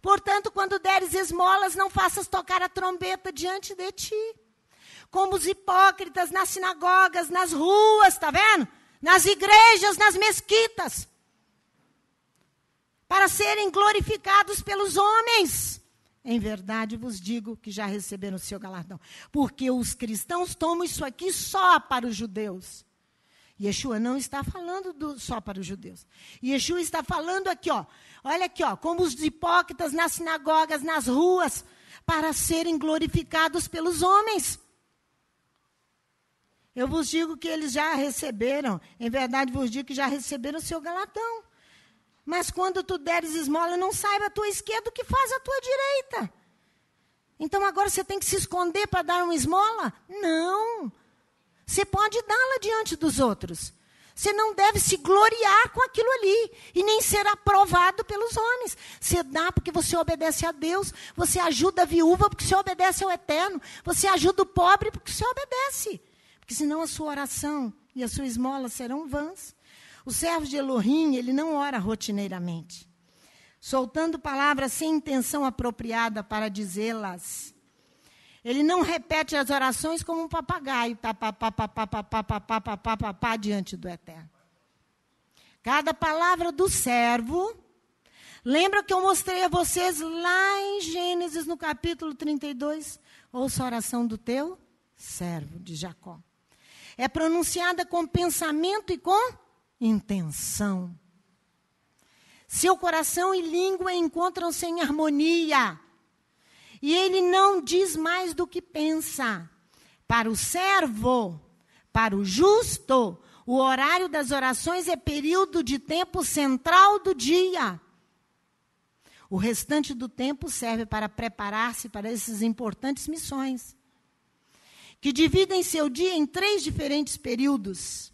Portanto, quando deres esmolas, não faças tocar a trombeta diante de ti. Como os hipócritas nas sinagogas, nas ruas, está vendo? Nas igrejas, nas mesquitas. Para serem glorificados pelos homens. Em verdade vos digo que já receberam o seu galardão. Porque os cristãos tomam isso aqui só para os judeus. Yeshua não está falando só para os judeus. Yeshua está falando aqui, ó. Olha aqui, ó. Como os hipócritas nas sinagogas, nas ruas, para serem glorificados pelos homens. Eu vos digo que eles já receberam. Em verdade vos digo que já receberam o seu galardão. Mas quando tu deres esmola, não saiba a tua esquerda o que faz a tua direita. Então agora você tem que se esconder para dar uma esmola? Não. Você pode dá-la diante dos outros. Você não deve se gloriar com aquilo ali. E nem ser aprovado pelos homens. Você dá porque você obedece a Deus. Você ajuda a viúva porque você obedece ao Eterno. Você ajuda o pobre porque você obedece. Porque senão a sua oração e a sua esmola serão vãs. O servo de Elohim, ele não ora rotineiramente, soltando palavras sem intenção apropriada para dizê-las. Ele não repete as orações como um papagaio, diante do Eterno. Cada palavra do servo, lembra que eu mostrei a vocês lá em Gênesis, no capítulo 32, ouça a oração do teu servo, de Jacó. É pronunciada com pensamento e com intenção. Seu coração e língua encontram-se em harmonia. E ele não diz mais do que pensa. Para o servo, para o justo, o horário das orações é período de tempo central do dia. O restante do tempo serve para preparar-se para essas importantes missões, que dividem seu dia em 3 diferentes períodos.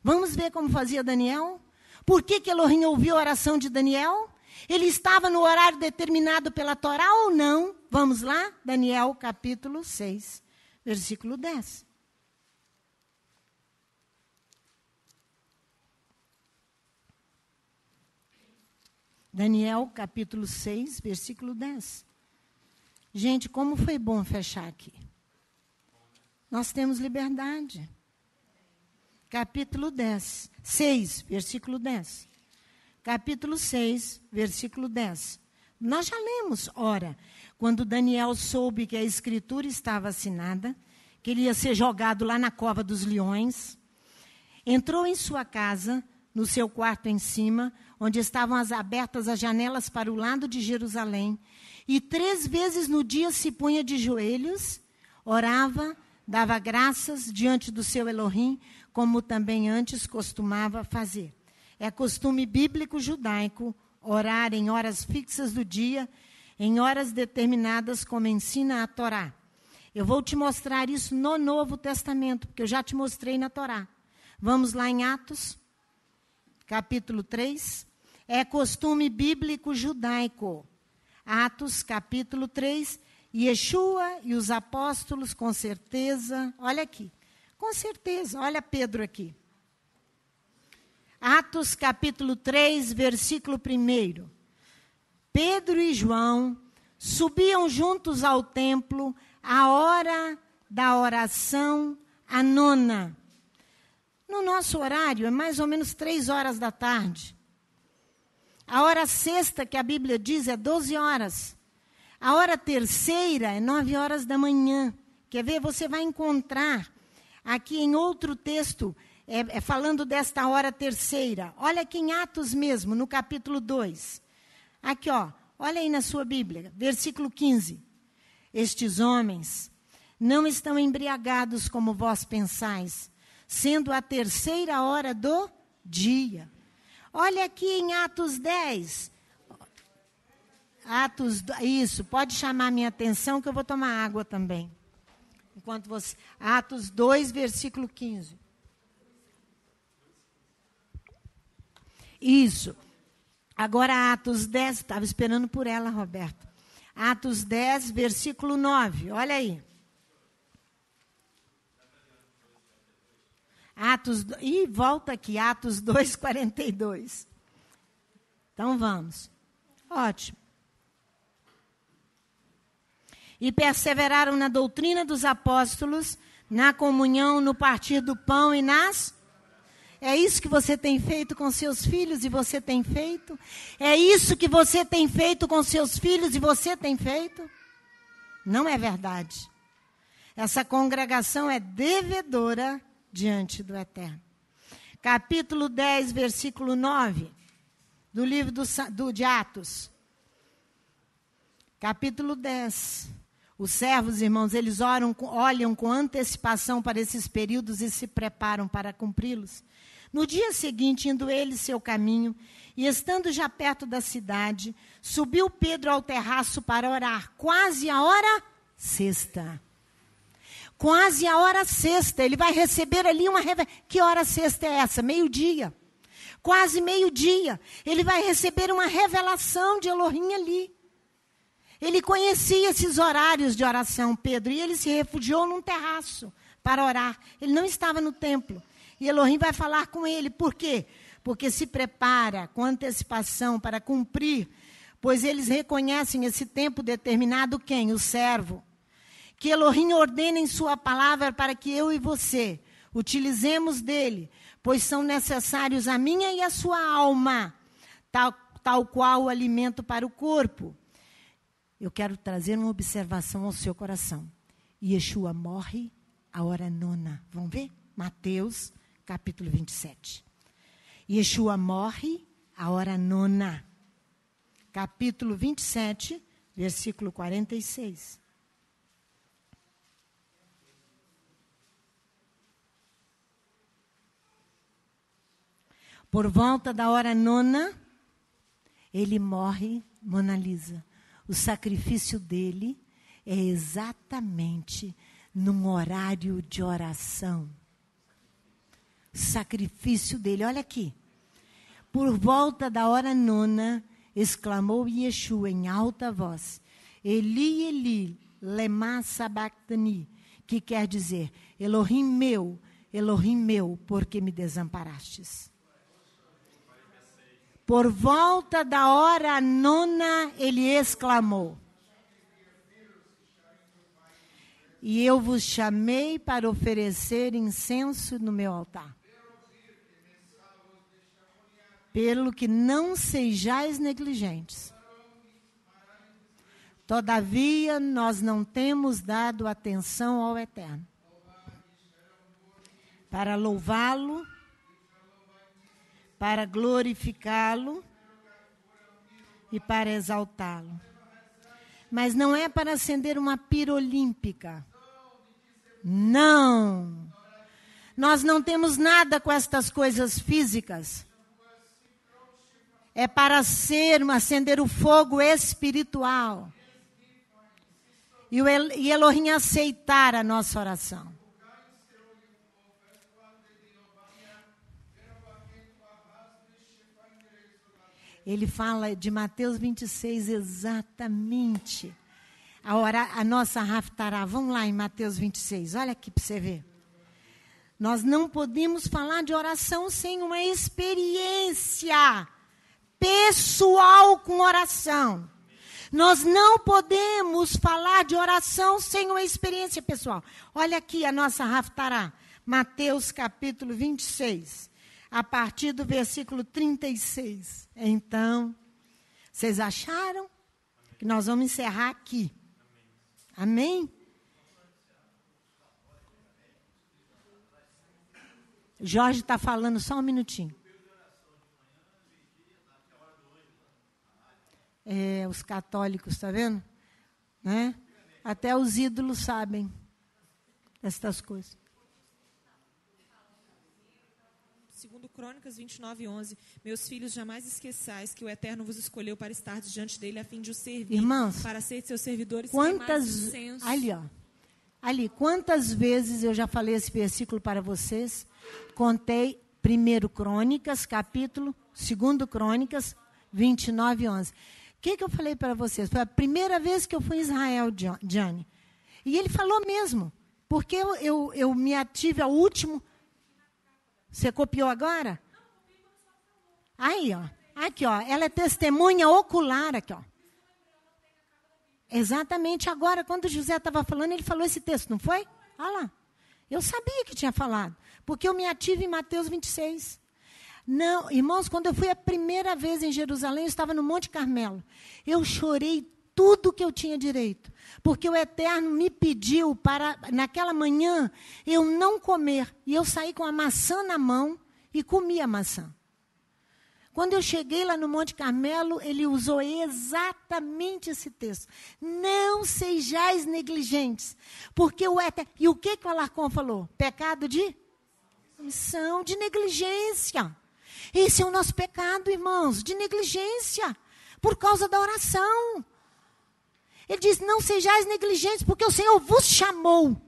Vamos ver como fazia Daniel? Por que Elohim ouviu a oração de Daniel? Ele estava no horário determinado pela Torá ou não? Vamos lá? Daniel capítulo 6, versículo 10. Daniel capítulo 6, versículo 10. Gente, como foi bom fechar aqui. Nós temos liberdade. Capítulo 6, versículo 10. Capítulo 6, versículo 10. Nós já lemos, ora, quando Daniel soube que a escritura estava assinada, que ele ia ser jogado lá na cova dos leões, entrou em sua casa, no seu quarto em cima, onde estavam abertas as janelas para o lado de Jerusalém, e 3 vezes no dia se punha de joelhos, orava, dava graças diante do seu Elohim, como também antes costumava fazer. É costume bíblico judaico orar em horas fixas do dia, em horas determinadas, como ensina a Torá. Eu vou te mostrar isso no Novo Testamento, porque eu já te mostrei na Torá. Vamos lá em Atos, capítulo 3. É costume bíblico judaico. Atos, capítulo 3. Yeshua e os apóstolos, com certeza, olha aqui, com certeza, olha Pedro aqui. Atos capítulo 3, versículo 1. Pedro e João subiam juntos ao templo à hora da oração, a 9ª. No nosso horário é mais ou menos 3 horas da tarde. A hora sexta, que a Bíblia diz, é 12 horas. A hora terceira é 9 horas da manhã. Quer ver? Você vai encontrar aqui em outro texto, falando desta hora terceira. Olha aqui em Atos mesmo, no capítulo 2. Aqui, ó, olha aí na sua Bíblia, versículo 15. Estes homens não estão embriagados como vós pensais, sendo a terceira hora do dia. Olha aqui em Atos 10. Isso, pode chamar minha atenção que eu vou tomar água também. Enquanto você. Atos 2, versículo 15. Isso. Agora Atos 10, estava esperando por ela, Roberto. Atos 10, versículo 9. Olha aí. Volta aqui, Atos 2, 42. Então vamos. Ótimo. E perseveraram na doutrina dos apóstolos, na comunhão, no partir do pão e nas... É isso que você tem feito com seus filhos e você tem feito? É isso que você tem feito com seus filhos e você tem feito? Não é verdade. Essa congregação é devedora diante do Eterno. Capítulo 10, versículo 9, do livro de Atos. Capítulo 10. Os servos, irmãos, eles olham com antecipação para esses períodos e se preparam para cumpri-los. No dia seguinte, indo ele seu caminho, e estando já perto da cidade, subiu Pedro ao terraço para orar, quase a hora sexta. Quase a hora sexta, ele vai receber ali uma revelação. Que hora sexta é essa? Meio-dia. Quase meio-dia. Ele vai receber uma revelação de Elohim ali. Ele conhecia esses horários de oração, Pedro, e ele se refugiou num terraço para orar. Ele não estava no templo. E Elohim vai falar com ele. Por quê? Porque se prepara com antecipação para cumprir, pois eles reconhecem esse tempo determinado quem? O servo. Que Elohim ordene em sua palavra para que eu e você utilizemos dele, pois são necessários a minha e a sua alma, tal qual o alimento para o corpo. Eu quero trazer uma observação ao seu coração. Yeshua morre a hora nona. Vamos ver? Mateus, capítulo 27. Yeshua morre a hora nona. Capítulo 27, versículo 46. Por volta da hora nona, ele morre, Mona Lisa. O sacrifício dele é exatamente num horário de oração. O sacrifício dele, olha aqui. Por volta da hora nona, exclamou Yeshua em alta voz, Eli, Eli, lema sabachthani, que quer dizer, Elohim meu, por que me desamparastes? Por volta da hora nona, ele exclamou, e eu vos chamei para oferecer incenso no meu altar. Pelo que não sejais negligentes. Todavia, nós não temos dado atenção ao Eterno. Para louvá-lo, para glorificá-lo e para exaltá-lo. Mas não é para acender uma pira olímpica. Não. Nós não temos nada com estas coisas físicas. É para acender o fogo espiritual. E Elohim aceitar a nossa oração. Ele fala de Mateus 26 exatamente. A nossa Haftará. Vamos lá em Mateus 26. Olha aqui para você ver. Nós não podemos falar de oração sem uma experiência pessoal com oração. Nós não podemos falar de oração sem uma experiência pessoal. Olha aqui a nossa Haftará. Mateus capítulo 26. A partir do versículo 36. Então, vocês acharam que nós vamos encerrar aqui? Amém? Jorge está falando, só um minutinho. Os católicos, está vendo? Né? Até os ídolos sabem estas coisas. Segundo Crônicas 29:11, meus filhos, jamais esqueçais que o Eterno vos escolheu para estar diante dele a fim de o servir. Irmãos, para ser seus servidores. Ali, quantas vezes eu já falei esse versículo para vocês? Contei 1 Crônicas, capítulo, 2 Crônicas 29:11. O que eu falei para vocês? Foi a primeira vez que eu fui em Israel, Johnny. E ele falou mesmo, porque eu me ative ao último. Você copiou agora? Aí, ó. Aqui, ó. Ela é testemunha ocular aqui, ó. Exatamente agora, quando o José estava falando, ele falou esse texto, não foi? Olha lá. Eu sabia que tinha falado, porque eu me ativo em Mateus 26. Não, irmãos, quando eu fui a primeira vez em Jerusalém, eu estava no Monte Carmelo. Eu chorei tudo que eu tinha direito, porque o Eterno me pediu para, naquela manhã, eu não comer. E eu saí com a maçã na mão e comi a maçã. Quando eu cheguei lá no Monte Carmelo, ele usou exatamente esse texto. Não sejais negligentes, porque o Eterno... E o que o Alarcon falou? Pecado de omissão, de negligência. Esse é o nosso pecado, irmãos, de negligência, por causa da oração. Ele diz, não sejais negligentes, porque o Senhor vos chamou.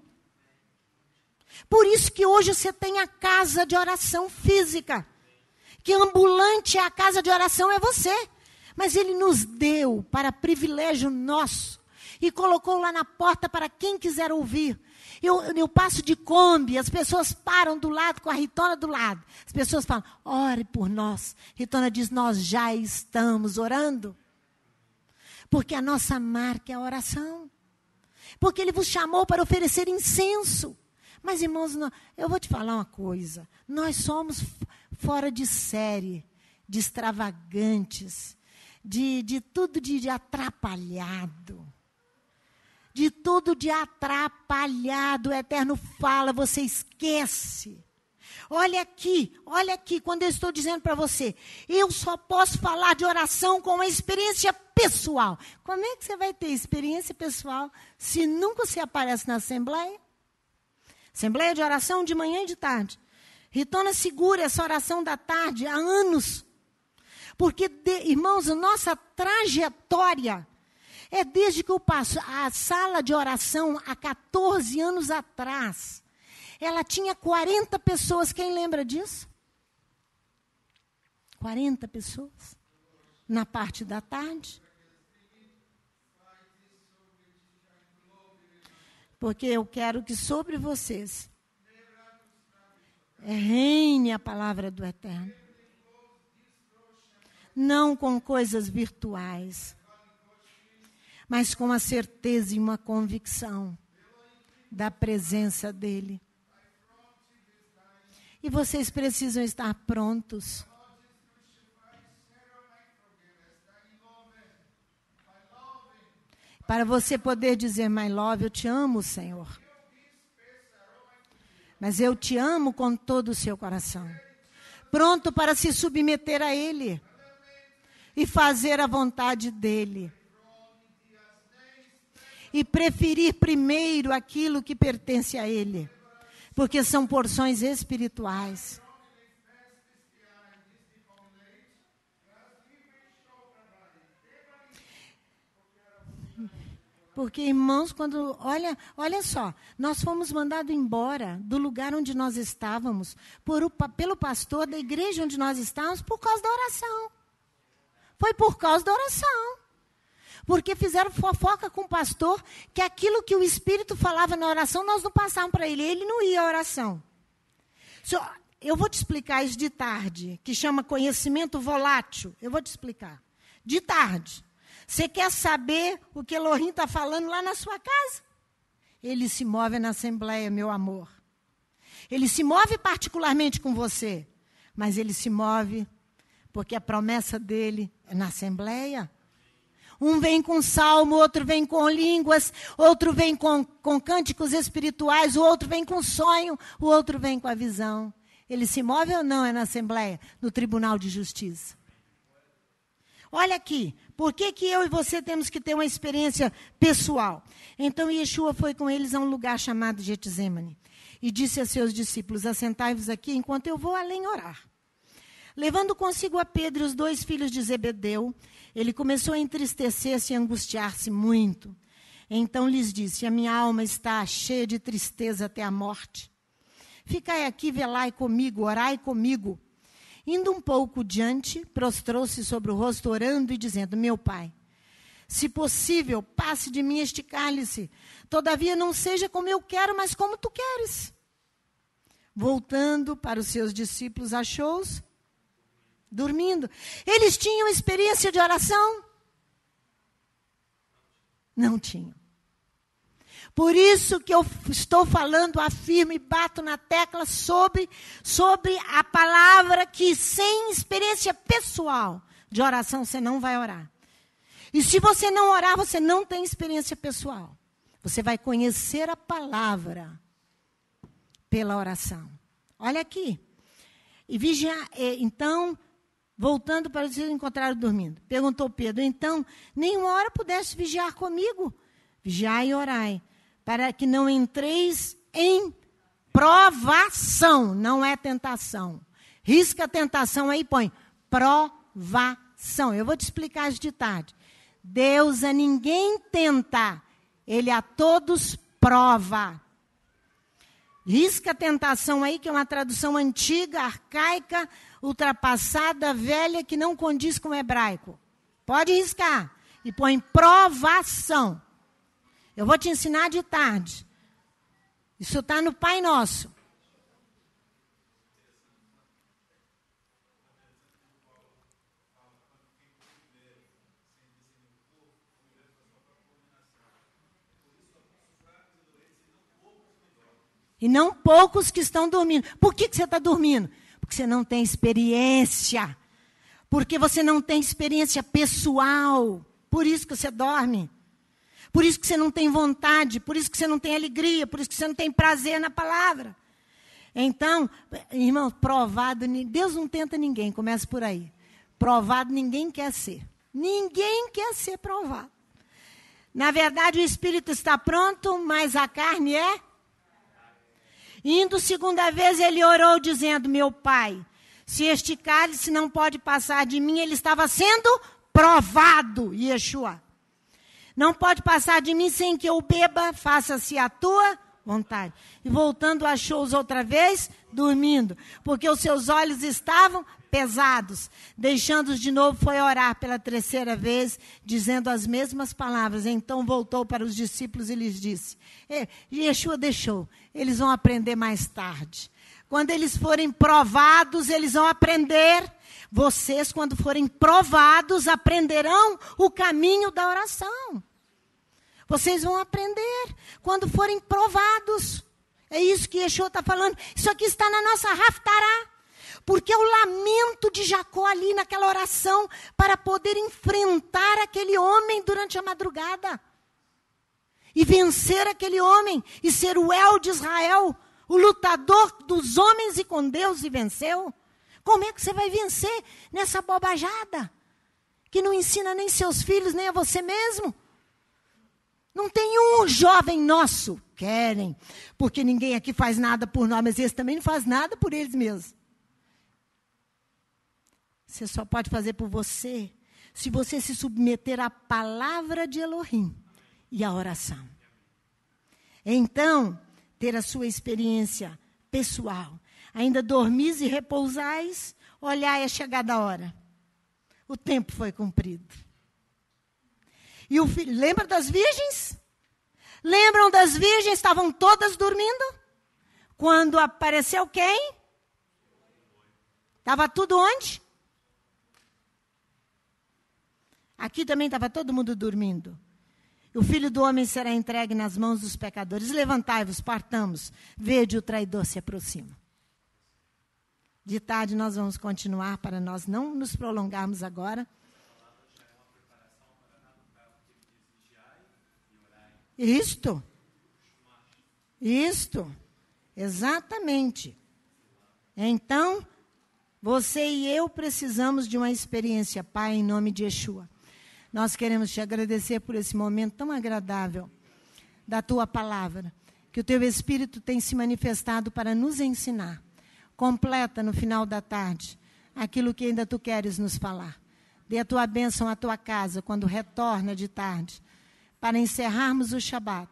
Por isso que hoje você tem a casa de oração física. Que ambulante é a casa de oração, é você. Mas Ele nos deu para privilégio nosso. E colocou lá na porta para quem quiser ouvir. Eu passo de Kombi, as pessoas param do lado, com a Ritona do lado. As pessoas falam, ore por nós. Ritona diz, nós já estamos orando. Porque a nossa marca é a oração. Porque Ele vos chamou para oferecer incenso. Mas, irmãos, eu vou te falar uma coisa. Nós somos fora de série, de extravagantes, de tudo de atrapalhado. De tudo de atrapalhado. O Eterno fala, você esquece. Olha aqui, quando eu estou dizendo para você, eu só posso falar de oração com uma experiência pessoal. Como é que você vai ter experiência pessoal se nunca você aparece na assembleia? Assembleia de oração de manhã e de tarde. Ritona segura essa oração da tarde há anos. Porque, irmãos, a nossa trajetória é desde que eu passo a sala de oração há 14 anos atrás. Ela tinha 40 pessoas. Quem lembra disso? 40 pessoas. Na parte da tarde. Porque eu quero que sobre vocês reine a palavra do Eterno. Não com coisas virtuais, mas com a certeza e uma convicção da presença dEle. E vocês precisam estar prontos. Para você poder dizer, my love, eu te amo, Senhor. Mas eu te amo com todo o seu coração. Pronto para se submeter a Ele. E fazer a vontade dEle. E preferir primeiro aquilo que pertence a Ele. Porque são porções espirituais. Porque, irmãos, quando... Olha só, nós fomos mandados embora do lugar onde nós estávamos, pelo pastor da igreja onde nós estávamos, por causa da oração. Foi por causa da oração. Porque fizeram fofoca com o pastor, que aquilo que o Espírito falava na oração, nós não passávamos para ele. Ele não ia à oração. Eu vou te explicar isso de tarde, que chama conhecimento volátil. Eu vou te explicar. De tarde. Você quer saber o que Elohim está falando lá na sua casa? Ele se move na assembleia, meu amor. Ele se move particularmente com você, mas ele se move porque a promessa dele é na assembleia. Um vem com salmo, outro vem com línguas, outro vem com cânticos espirituais, o outro vem com sonho, o outro vem com a visão. Ele se move ou não é na Assembleia, no Tribunal de Justiça? Olha aqui, por que eu e você temos que ter uma experiência pessoal? Então, Yeshua foi com eles a um lugar chamado Getsemane e disse a seus discípulos, assentai-vos aqui enquanto eu vou além orar. Levando consigo a Pedro e os 2 filhos de Zebedeu, ele começou a entristecer-se e angustiar-se muito. Então lhes disse, a minha alma está cheia de tristeza até a morte. Ficai aqui, velai comigo, orai comigo. Indo um pouco diante, prostrou-se sobre o rosto, orando e dizendo, meu pai, se possível, passe de mim este cálice. Todavia não seja como eu quero, mas como tu queres. Voltando para os seus discípulos, achou-os dormindo. Eles tinham experiência de oração? Não tinham. Por isso que eu estou falando, afirmo e bato na tecla sobre a palavra que sem experiência pessoal de oração você não vai orar. E se você não orar, você não tem experiência pessoal. Você vai conhecer a palavra pela oração. Olha aqui. E então, voltando para eles encontraram dormindo. Perguntou Pedro, então, nenhuma hora pudeste vigiar comigo? Vigiai e orai, para que não entreis em provação. Não é tentação. Risca a tentação aí, põe provação. Eu vou te explicar isso de tarde. Deus a ninguém tenta, Ele a todos prova. Risca a tentação aí, que é uma tradução antiga, arcaica, ultrapassada, velha, que não condiz com o hebraico. Pode riscar. E põe provação. Eu vou te ensinar de tarde. Isso está no Pai Nosso. E não poucos que estão dormindo. Por que você está dormindo? Porque você não tem experiência. Porque você não tem experiência pessoal. Por isso que você dorme. Por isso que você não tem vontade. Por isso que você não tem alegria. Por isso que você não tem prazer na palavra. Então, irmão, provado, Deus não tenta ninguém, começa por aí. Provado ninguém quer ser. Ninguém quer ser provado. Na verdade, o espírito está pronto, mas a carne é? Indo segunda vez, ele orou dizendo, meu pai, se este cálice não pode passar de mim, ele estava sendo provado, Yeshua. Não pode passar de mim sem que eu beba, faça-se a tua vontade. E voltando, achou-os outra vez, dormindo, porque os seus olhos estavam pesados. Deixando-os de novo, foi orar pela 3ª vez, dizendo as mesmas palavras. Então voltou para os discípulos e lhes disse, Yeshua deixou, eles vão aprender mais tarde. Quando eles forem provados, eles vão aprender. Vocês, quando forem provados, aprenderão o caminho da oração. Vocês vão aprender quando forem provados. É isso que Yeshua está falando. Isso aqui está na nossa Haftará. Porque é o lamento de Jacó ali naquela oração para poder enfrentar aquele homem durante a madrugada. E vencer aquele homem e ser o El de Israel, o lutador dos homens e com Deus e venceu. Como é que você vai vencer nessa bobajada? Que não ensina nem seus filhos, nem a você mesmo. Não tem um jovem nosso. Querem, porque ninguém aqui faz nada por nós, mas eles também não fazem nada por eles mesmos. Você só pode fazer por você se você se submeter à palavra de Elohim e à oração. Então, ter a sua experiência pessoal. Ainda dormis e repousais, olhai a chegada a hora. O tempo foi cumprido. E o filho, lembra das virgens? Lembram das virgens? Estavam todas dormindo? Quando apareceu quem? Estava tudo onde? Aqui também estava todo mundo dormindo. O Filho do Homem será entregue nas mãos dos pecadores. Levantai-vos, partamos. Vede, o traidor se aproxima. De tarde nós vamos continuar para nós não nos prolongarmos agora. Isto. Exatamente. Então, você e eu precisamos de uma experiência, Pai, em nome de Yeshua. Nós queremos te agradecer por esse momento tão agradável da tua palavra, que o teu Espírito tem se manifestado para nos ensinar. Completa no final da tarde aquilo que ainda tu queres nos falar. Dê a tua bênção à tua casa quando retorna de tarde, para encerrarmos o Shabat,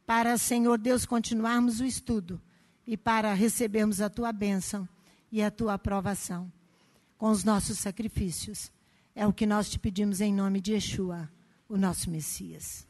para, Senhor Deus, continuarmos o estudo e para recebermos a tua bênção e a tua aprovação com os nossos sacrifícios. É o que nós te pedimos em nome de Yeshua, o nosso Messias.